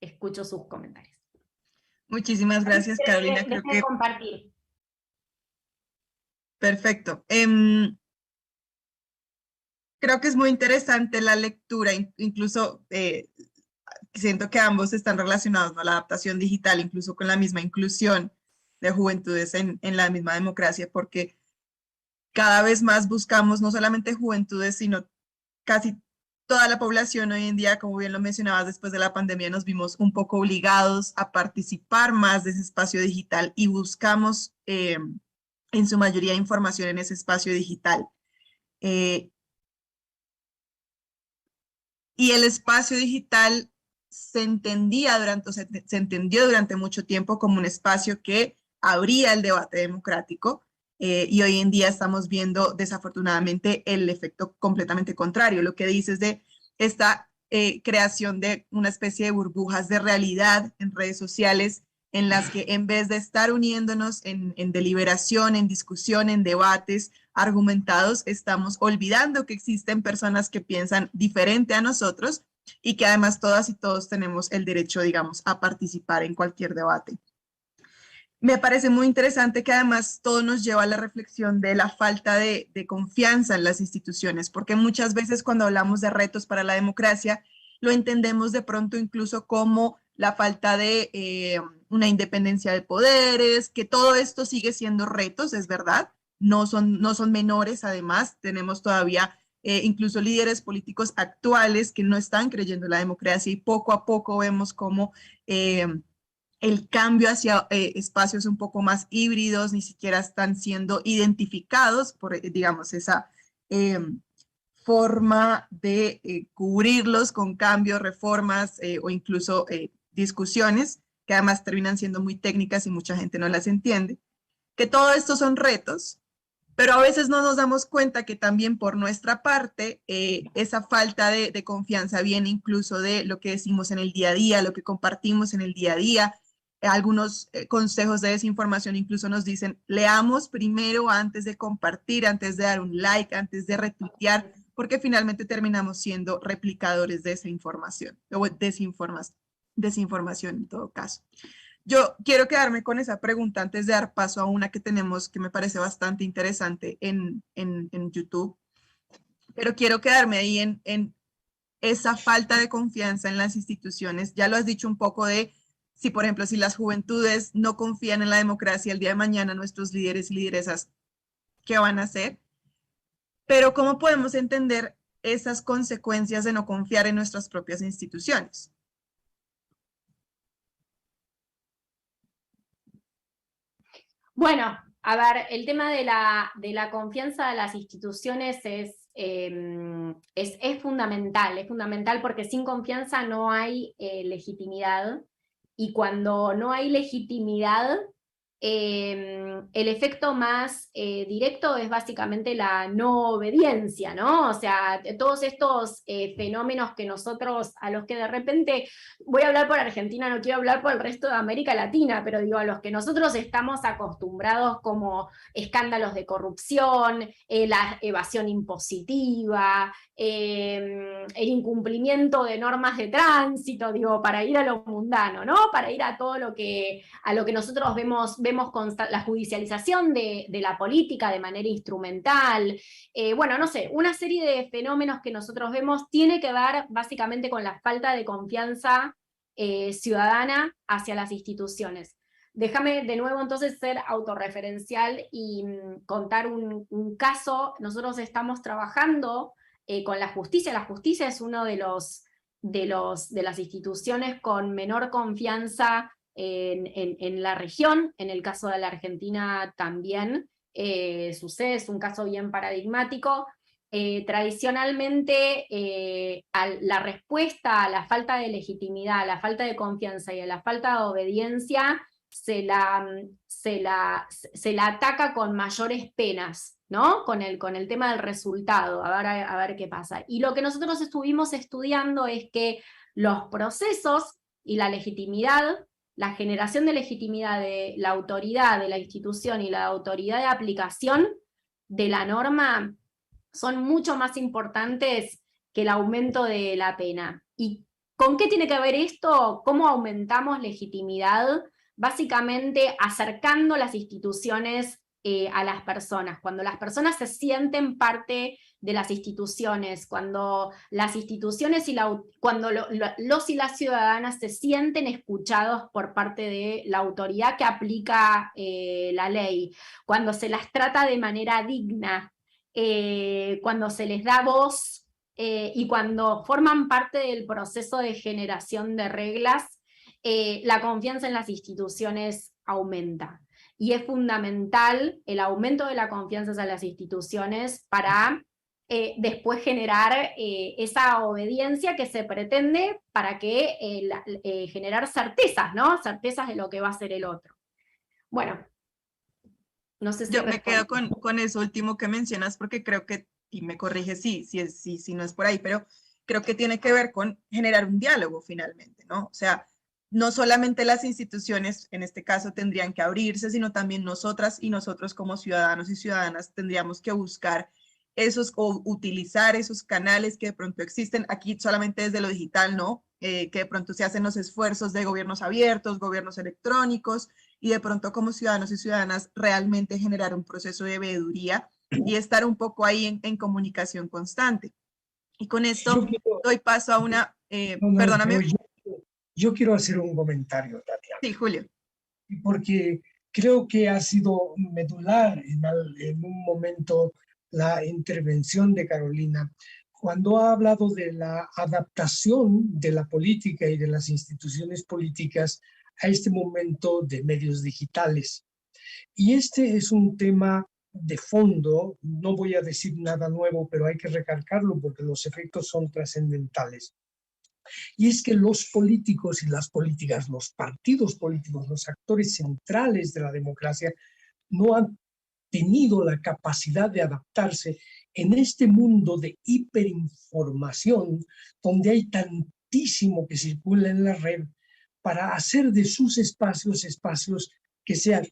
escucho sus comentarios. Muchísimas gracias, Carolina. Creo que compartir. Perfecto. Creo que es muy interesante la lectura, incluso siento que ambos están relacionados, ¿no? La adaptación digital, incluso con la misma inclusión de juventudes en la misma democracia, porque cada vez más buscamos no solamente juventudes, sino casi toda la población hoy en día, como bien lo mencionabas, después de la pandemia nos vimos un poco obligados a participar más de ese espacio digital y buscamos en su mayoría información en ese espacio digital. Y el espacio digital se entendió durante mucho tiempo como un espacio que abría el debate democrático, y hoy en día estamos viendo desafortunadamente el efecto completamente contrario. Lo que dices de esta creación de una especie de burbujas de realidad en redes sociales en las que en vez de estar uniéndonos en deliberación, en discusión, en debates argumentados, estamos olvidando que existen personas que piensan diferente a nosotros y que además todas y todos tenemos el derecho, digamos, a participar en cualquier debate. Me parece muy interesante que además todo nos lleva a la reflexión de la falta de confianza en las instituciones, porque muchas veces cuando hablamos de retos para la democracia, lo entendemos de pronto incluso como la falta de una independencia de poderes, que todo esto sigue siendo retos, es verdad, no son menores, además, tenemos todavía incluso líderes políticos actuales que no están creyendo en la democracia y poco a poco vemos como el cambio hacia espacios un poco más híbridos ni siquiera están siendo identificados por, digamos, esa forma de cubrirlos con cambios, reformas o incluso discusiones que además terminan siendo muy técnicas y mucha gente no las entiende. Que todo esto son retos, pero a veces no nos damos cuenta que también por nuestra parte esa falta de confianza viene incluso de lo que decimos en el día a día, lo que compartimos en el día a día. Algunos consejos de desinformación incluso nos dicen, leamos primero antes de compartir, antes de dar un like, antes de retuitear, porque finalmente terminamos siendo replicadores de esa información, o desinformación en todo caso. Yo quiero quedarme con esa pregunta antes de dar paso a una que tenemos que me parece bastante interesante en YouTube, pero quiero quedarme ahí en esa falta de confianza en las instituciones. Ya lo has dicho un poco de si, por ejemplo, si las juventudes no confían en la democracia, el día de mañana nuestros líderes y lideresas, ¿qué van a hacer? Pero ¿cómo podemos entender esas consecuencias de no confiar en nuestras propias instituciones? Bueno, a ver, el tema de la confianza de las instituciones es fundamental porque sin confianza no hay legitimidad, y cuando no hay legitimidad, el efecto más directo es básicamente la no obediencia, ¿no? O sea, todos estos fenómenos que nosotros, a los que de repente, voy a hablar por Argentina, no quiero hablar por el resto de América Latina, pero digo, a los que nosotros estamos acostumbrados, como escándalos de corrupción, la evasión impositiva, el incumplimiento de normas de tránsito, digo, para ir a lo mundano, ¿no? Para ir a todo lo que nosotros vemos con la judicialización de la política de manera instrumental. Bueno, no sé, una serie de fenómenos que nosotros vemos tiene que ver básicamente con la falta de confianza ciudadana hacia las instituciones. Déjame de nuevo entonces ser autorreferencial y contar un caso. Nosotros estamos trabajando con la justicia. La justicia es uno de las instituciones con menor confianza en la región. En el caso de la Argentina también sucede, es un caso bien paradigmático. Tradicionalmente la respuesta a la falta de legitimidad, a la falta de confianza y a la falta de obediencia se la ataca con mayores penas, ¿no? Con el tema del resultado, a ver qué pasa. Y lo que nosotros estuvimos estudiando es que los procesos y la legitimidad, la generación de legitimidad de la autoridad, de la institución y la autoridad de aplicación de la norma son mucho más importantes que el aumento de la pena. ¿Y con qué tiene que ver esto? ¿Cómo aumentamos legitimidad? Básicamente acercando las instituciones a las personas. Cuando las personas se sienten parte de las instituciones, cuando las instituciones cuando los y las ciudadanas se sienten escuchados por parte de la autoridad que aplica la ley, cuando se las trata de manera digna, cuando se les da voz y cuando forman parte del proceso de generación de reglas, la confianza en las instituciones aumenta. Y es fundamental el aumento de la confianza en las instituciones para después generar esa obediencia que se pretende para generar certezas, ¿no? Certezas de lo que va a hacer el otro. Bueno, no sé si yo me quedo con eso último que mencionas, porque creo que, y me corrige si no es por ahí, pero creo que tiene que ver con generar un diálogo finalmente, ¿no? O sea, no solamente las instituciones, en este caso, tendrían que abrirse, sino también nosotras y nosotros como ciudadanos y ciudadanas tendríamos que buscar o utilizar esos canales que de pronto existen aquí solamente desde lo digital, ¿no? Que de pronto se hacen los esfuerzos de gobiernos abiertos, gobiernos electrónicos, y de pronto como ciudadanos y ciudadanas realmente generar un proceso de veeduría y estar un poco ahí en comunicación constante. Y con esto doy paso a una, perdóname. Yo quiero hacer un comentario, Tatiana. Sí, Julio. Porque creo que ha sido medular en un momento la intervención de Carolina, cuando ha hablado de la adaptación de la política y de las instituciones políticas a este momento de medios digitales. Y este es un tema de fondo, no voy a decir nada nuevo, pero hay que recalcarlo porque los efectos son trascendentales. Y es que los políticos y las políticas, los partidos políticos, los actores centrales de la democracia, no han tenido la capacidad de adaptarse en este mundo de hiperinformación, donde hay tantísimo que circula en la red, para hacer de sus espacios que sean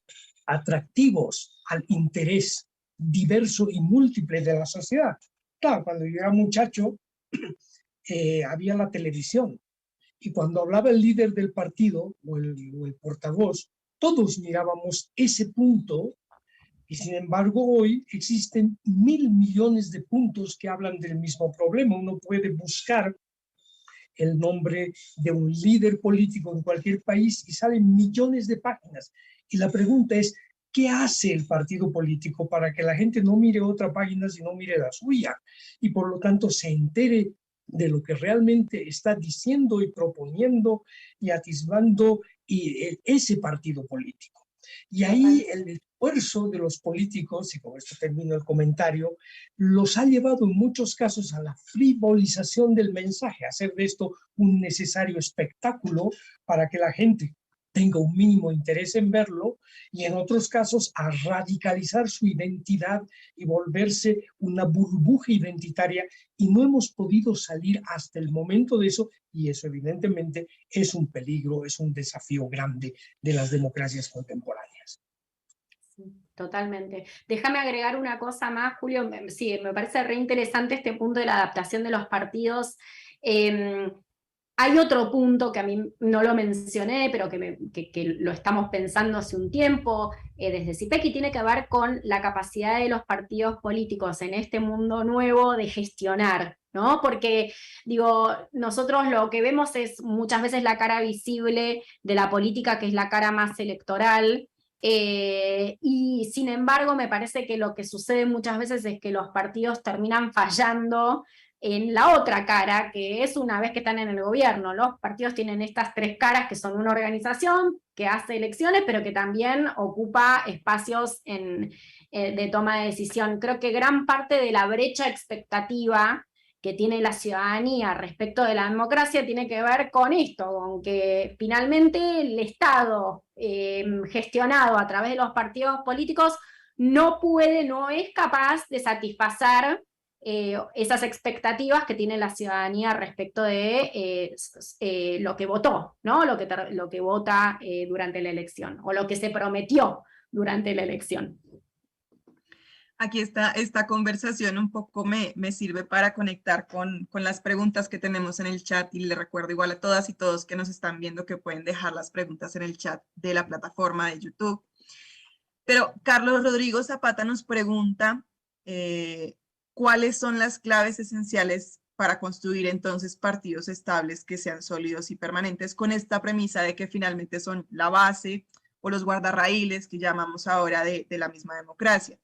atractivos al interés diverso y múltiple de la sociedad. Claro, cuando yo era muchacho, había la televisión, y cuando hablaba el líder del partido o el portavoz, todos mirábamos ese punto, y sin embargo hoy existen 1.000 millones de puntos que hablan del mismo problema. Uno puede buscar el nombre de un líder político en cualquier país y salen millones de páginas, y la pregunta es, ¿qué hace el partido político para que la gente no mire otra página sino mire la suya, y por lo tanto se entere de lo que realmente está diciendo y proponiendo y atisbando ese partido político? Y ahí el esfuerzo de los políticos, y con esto termino el comentario, los ha llevado en muchos casos a la frivolización del mensaje, a hacer de esto un necesario espectáculo para que la gente tenga un mínimo interés en verlo, y en otros casos a radicalizar su identidad y volverse una burbuja identitaria, y no hemos podido salir hasta el momento de eso, y eso evidentemente es un peligro, es un desafío grande de las democracias contemporáneas. Totalmente. Déjame agregar una cosa más, Julio. Sí, me parece re interesante este punto de la adaptación de los partidos. Hay otro punto que a mí no lo mencioné, pero que lo estamos pensando hace un tiempo desde CIPEC, y tiene que ver con la capacidad de los partidos políticos en este mundo nuevo de gestionar, ¿no? Porque, digo, nosotros lo que vemos es muchas veces la cara visible de la política, que es la cara más electoral, y sin embargo me parece que lo que sucede muchas veces es que los partidos terminan fallando en la otra cara, que es una vez que están en el gobierno. Los partidos tienen estas tres caras, que son una organización que hace elecciones, pero que también ocupa espacios de toma de decisión. Creo que gran parte de la brecha expectativa que tiene la ciudadanía respecto de la democracia tiene que ver con esto, con que finalmente el Estado gestionado a través de los partidos políticos no es capaz de satisfacer esas expectativas que tiene la ciudadanía respecto de lo que votó, ¿no? Lo que vota durante la elección, o lo que se prometió durante la elección. Aquí esta conversación un poco me sirve para conectar con las preguntas que tenemos en el chat, y le recuerdo igual a todas y todos que nos están viendo que pueden dejar las preguntas en el chat de la plataforma de YouTube. Pero Carlos Rodrigo Zapata nos pregunta cuáles son las claves esenciales para construir entonces partidos estables que sean sólidos y permanentes, con esta premisa de que finalmente son la base o los guardarraíles que llamamos ahora de la misma democracia.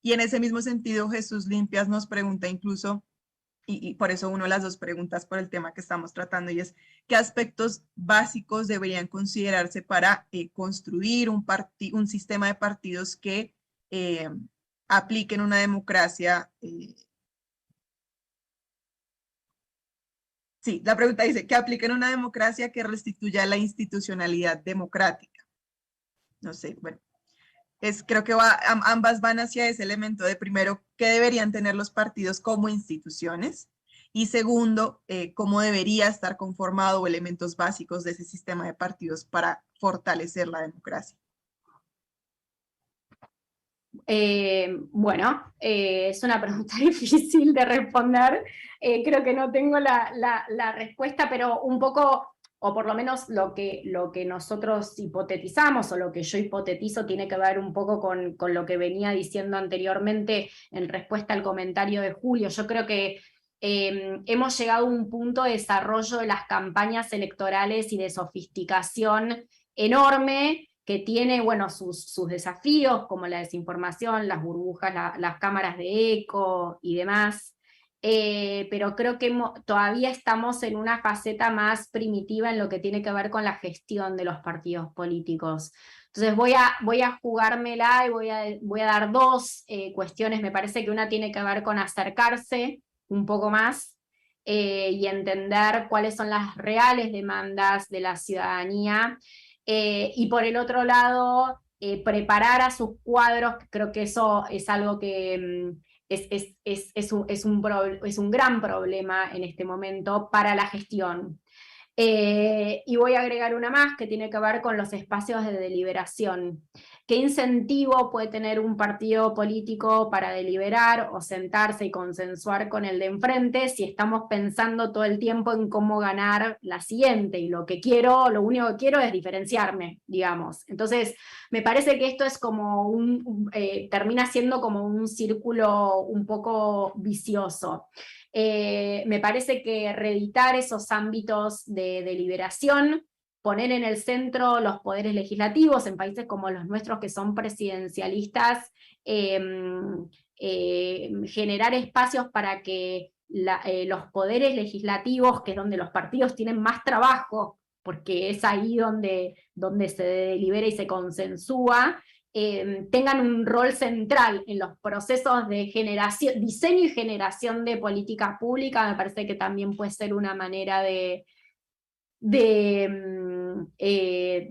Y en ese mismo sentido, Jesús Limpias nos pregunta incluso, y por eso uno de las dos preguntas por el tema que estamos tratando, y es, ¿qué aspectos básicos deberían considerarse para construir un sistema de partidos que apliquen una democracia? Sí, la pregunta dice, que apliquen una democracia que restituya la institucionalidad democrática. No sé, bueno. Creo que ambas van hacia ese elemento de, primero, qué deberían tener los partidos como instituciones, y segundo, cómo debería estar conformado, o elementos básicos de ese sistema de partidos para fortalecer la democracia. Bueno, es una pregunta difícil de responder. Creo que no tengo la respuesta, pero un poco, o por lo menos lo que nosotros hipotetizamos, o lo que yo hipotetizo, tiene que ver un poco con lo que venía diciendo anteriormente en respuesta al comentario de Julio. Yo creo que hemos llegado a un punto de desarrollo de las campañas electorales y de sofisticación enorme, que tiene, bueno, sus desafíos, como la desinformación, las burbujas, las cámaras de eco y demás. Pero creo que todavía estamos en una faceta más primitiva en lo que tiene que ver con la gestión de los partidos políticos. Entonces voy a jugármela, y voy a dar dos cuestiones. Me parece que una tiene que ver con acercarse un poco más y entender cuáles son las reales demandas de la ciudadanía. Y por el otro lado, preparar a sus cuadros. Creo que eso es algo que es un gran problema en este momento para la gestión. Y voy a agregar una más, que tiene que ver con los espacios de deliberación. ¿Qué incentivo puede tener un partido político para deliberar o sentarse y consensuar con el de enfrente, si estamos pensando todo el tiempo en cómo ganar la siguiente? Y lo único que quiero es diferenciarme, digamos. Entonces, me parece que esto es como termina siendo como un círculo un poco vicioso. Me parece que reeditar esos ámbitos de deliberación, poner en el centro los poderes legislativos en países como los nuestros, que son presidencialistas, generar espacios para que los poderes legislativos, que es donde los partidos tienen más trabajo porque es ahí donde se delibera y se consensúa, tengan un rol central en los procesos de diseño y generación de políticas públicas. Me parece que también puede ser una manera de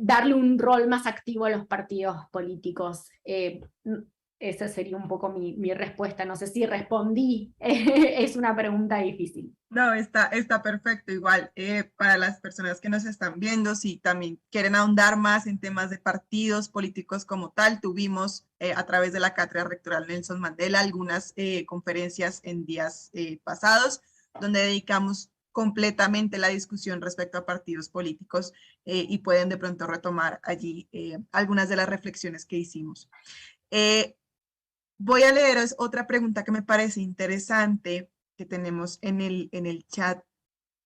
darle un rol más activo a los partidos políticos. Esa sería un poco mi respuesta. No sé si respondí, es una pregunta difícil. No, está perfecto. Igual, para las personas que nos están viendo, si también quieren ahondar más en temas de partidos políticos como tal, tuvimos a través de la Cátedra Rectoral Nelson Mandela algunas conferencias en días pasados, donde dedicamos completamente la discusión respecto a partidos políticos y pueden de pronto retomar allí algunas de las reflexiones que hicimos. Voy a leeros otra pregunta que me parece interesante que tenemos en el chat,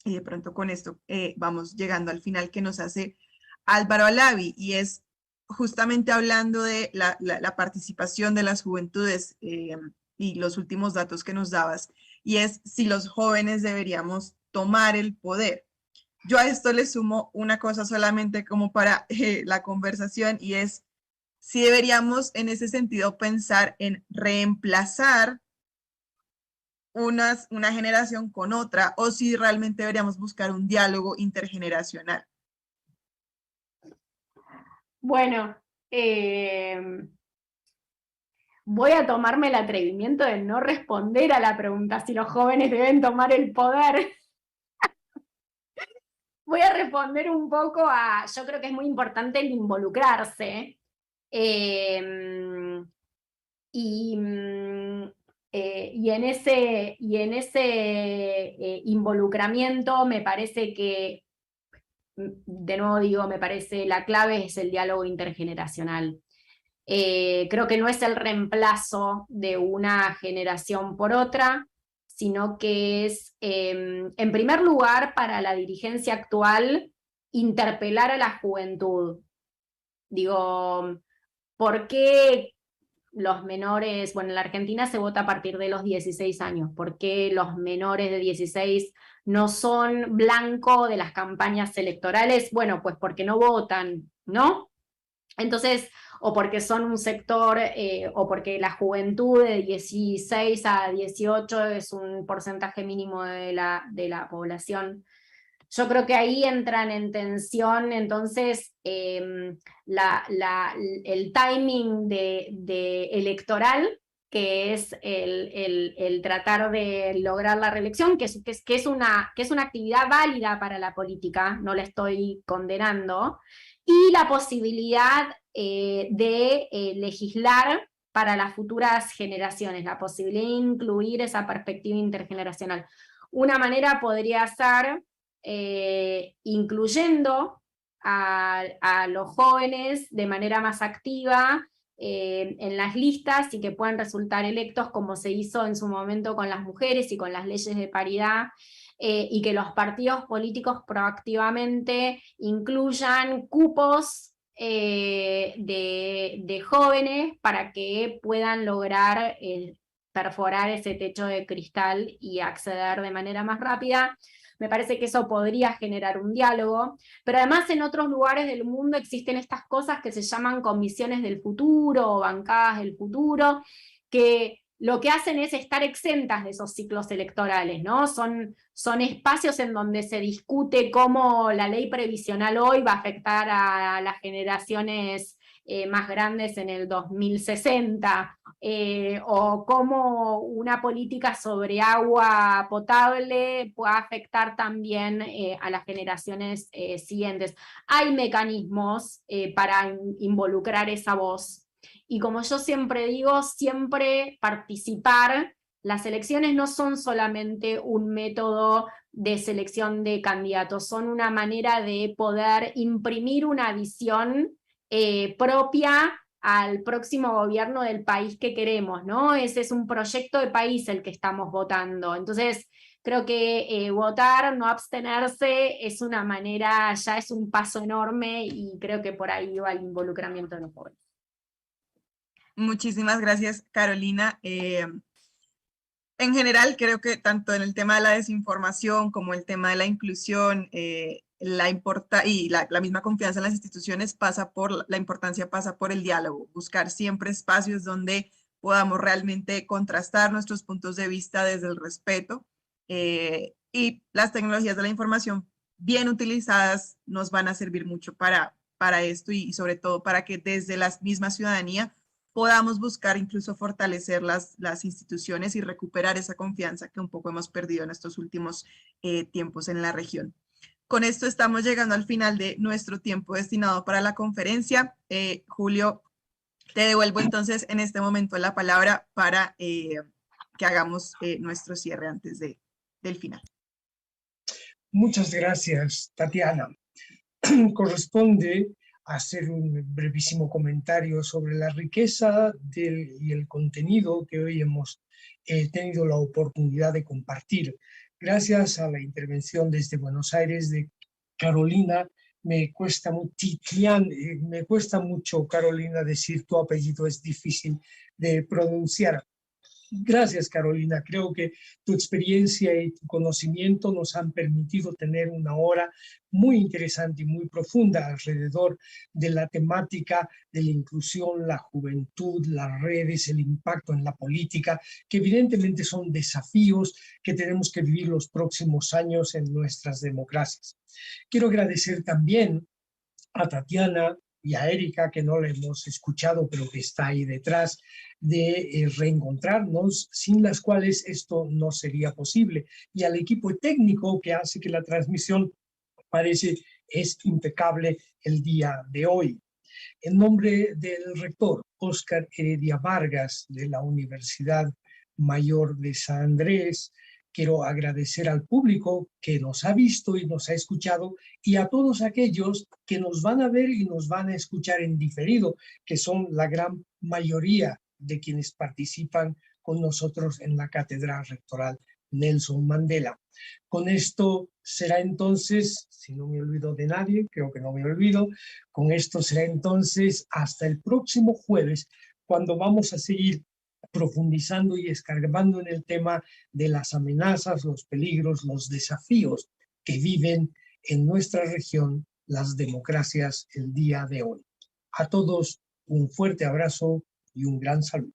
y de pronto con esto vamos llegando al final, que nos hace Álvaro Alavi, y es justamente hablando de la participación de las juventudes y los últimos datos que nos dabas, y es si los jóvenes deberíamos tomar el poder. Yo a esto le sumo una cosa solamente como para la conversación, y es si deberíamos en ese sentido pensar en reemplazar una generación con otra, o si realmente deberíamos buscar un diálogo intergeneracional. Bueno, voy a tomarme el atrevimiento de no responder a la pregunta si los jóvenes deben tomar el poder. Voy a responder un poco yo creo que es muy importante el involucrarse. Y en ese involucramiento me parece que, de nuevo digo, me parece la clave es el diálogo intergeneracional. Creo que no es el reemplazo de una generación por otra, sino que es, en primer lugar, para la dirigencia actual, interpelar a la juventud. Digo, ¿por qué los menores, bueno, en la Argentina se vota a partir de los 16 años, ¿por qué los menores de 16 no son blanco de las campañas electorales? Bueno, pues porque no votan, ¿no? Entonces, o porque son un sector, o porque la juventud de 16 a 18 es un porcentaje mínimo de la población. Yo creo que ahí entran en tensión, entonces, el timing electoral, que es el tratar de lograr la reelección, que es una actividad válida para la política, no la estoy condenando, y la posibilidad de legislar para las futuras generaciones, la posibilidad de incluir esa perspectiva intergeneracional. Una manera podría ser incluyendo a los jóvenes de manera más activa en las listas y que puedan resultar electos, como se hizo en su momento con las mujeres y con las leyes de paridad, y que los partidos políticos proactivamente incluyan cupos de jóvenes para que puedan lograr perforar ese techo de cristal y acceder de manera más rápida. Me parece que eso podría generar un diálogo, pero además en otros lugares del mundo existen estas cosas que se llaman comisiones del futuro o bancadas del futuro, que lo que hacen es estar exentas de esos ciclos electorales, ¿no? Son espacios en donde se discute cómo la ley previsional hoy va a afectar a las generaciones más grandes en el 2060, o cómo una política sobre agua potable puede afectar también a las generaciones siguientes. Hay mecanismos para involucrar esa voz. Y como yo siempre digo, siempre participar. Las elecciones no son solamente un método de selección de candidatos, son una manera de poder imprimir una visión propia al próximo gobierno del país que queremos, ¿no? Ese es un proyecto de país el que estamos votando. Entonces, creo que votar, no abstenerse, es una manera, ya es un paso enorme, y creo que por ahí va el involucramiento de los jóvenes. Muchísimas gracias, Carolina. En general, creo que tanto en el tema de la desinformación como el tema de la inclusión, la misma confianza en las instituciones la importancia pasa por el diálogo, buscar siempre espacios donde podamos realmente contrastar nuestros puntos de vista desde el respeto, y las tecnologías de la información bien utilizadas nos van a servir mucho para esto y sobre todo para que desde la misma ciudadanía podamos buscar incluso fortalecer las instituciones y recuperar esa confianza que un poco hemos perdido en estos últimos tiempos en la región. Con esto estamos llegando al final de nuestro tiempo destinado para la conferencia. Julio, te devuelvo entonces en este momento la palabra para que hagamos nuestro cierre antes del final. Muchas gracias, Tatiana. Corresponde hacer un brevísimo comentario sobre la riqueza y el contenido que hoy hemos tenido la oportunidad de compartir. Gracias a la intervención desde Buenos Aires de Carolina, me cuesta mucho, Carolina, decir tu apellido, es difícil de pronunciar. Gracias, Carolina. Creo que tu experiencia y tu conocimiento nos han permitido tener una hora muy interesante y muy profunda alrededor de la temática de la inclusión, la juventud, las redes, el impacto en la política, que evidentemente son desafíos que tenemos que vivir los próximos años en nuestras democracias. Quiero agradecer también a Tatiana y a Erika, que no la hemos escuchado, pero que está ahí detrás, de reencontrarnos, sin las cuales esto no sería posible, y al equipo técnico que hace que la transmisión es impecable el día de hoy. En nombre del rector Óscar Heredia Vargas de la Universidad Mayor de San Andrés, quiero agradecer al público que nos ha visto y nos ha escuchado y a todos aquellos que nos van a ver y nos van a escuchar en diferido, que son la gran mayoría de quienes participan con nosotros en la Cátedra Rectoral Nelson Mandela. Con esto será entonces, si no me olvido de nadie, creo que no me olvido, con esto será entonces hasta el próximo jueves, cuando vamos a seguir profundizando y escarbando en el tema de las amenazas, los peligros, los desafíos que viven en nuestra región las democracias el día de hoy. A todos un fuerte abrazo y un gran saludo.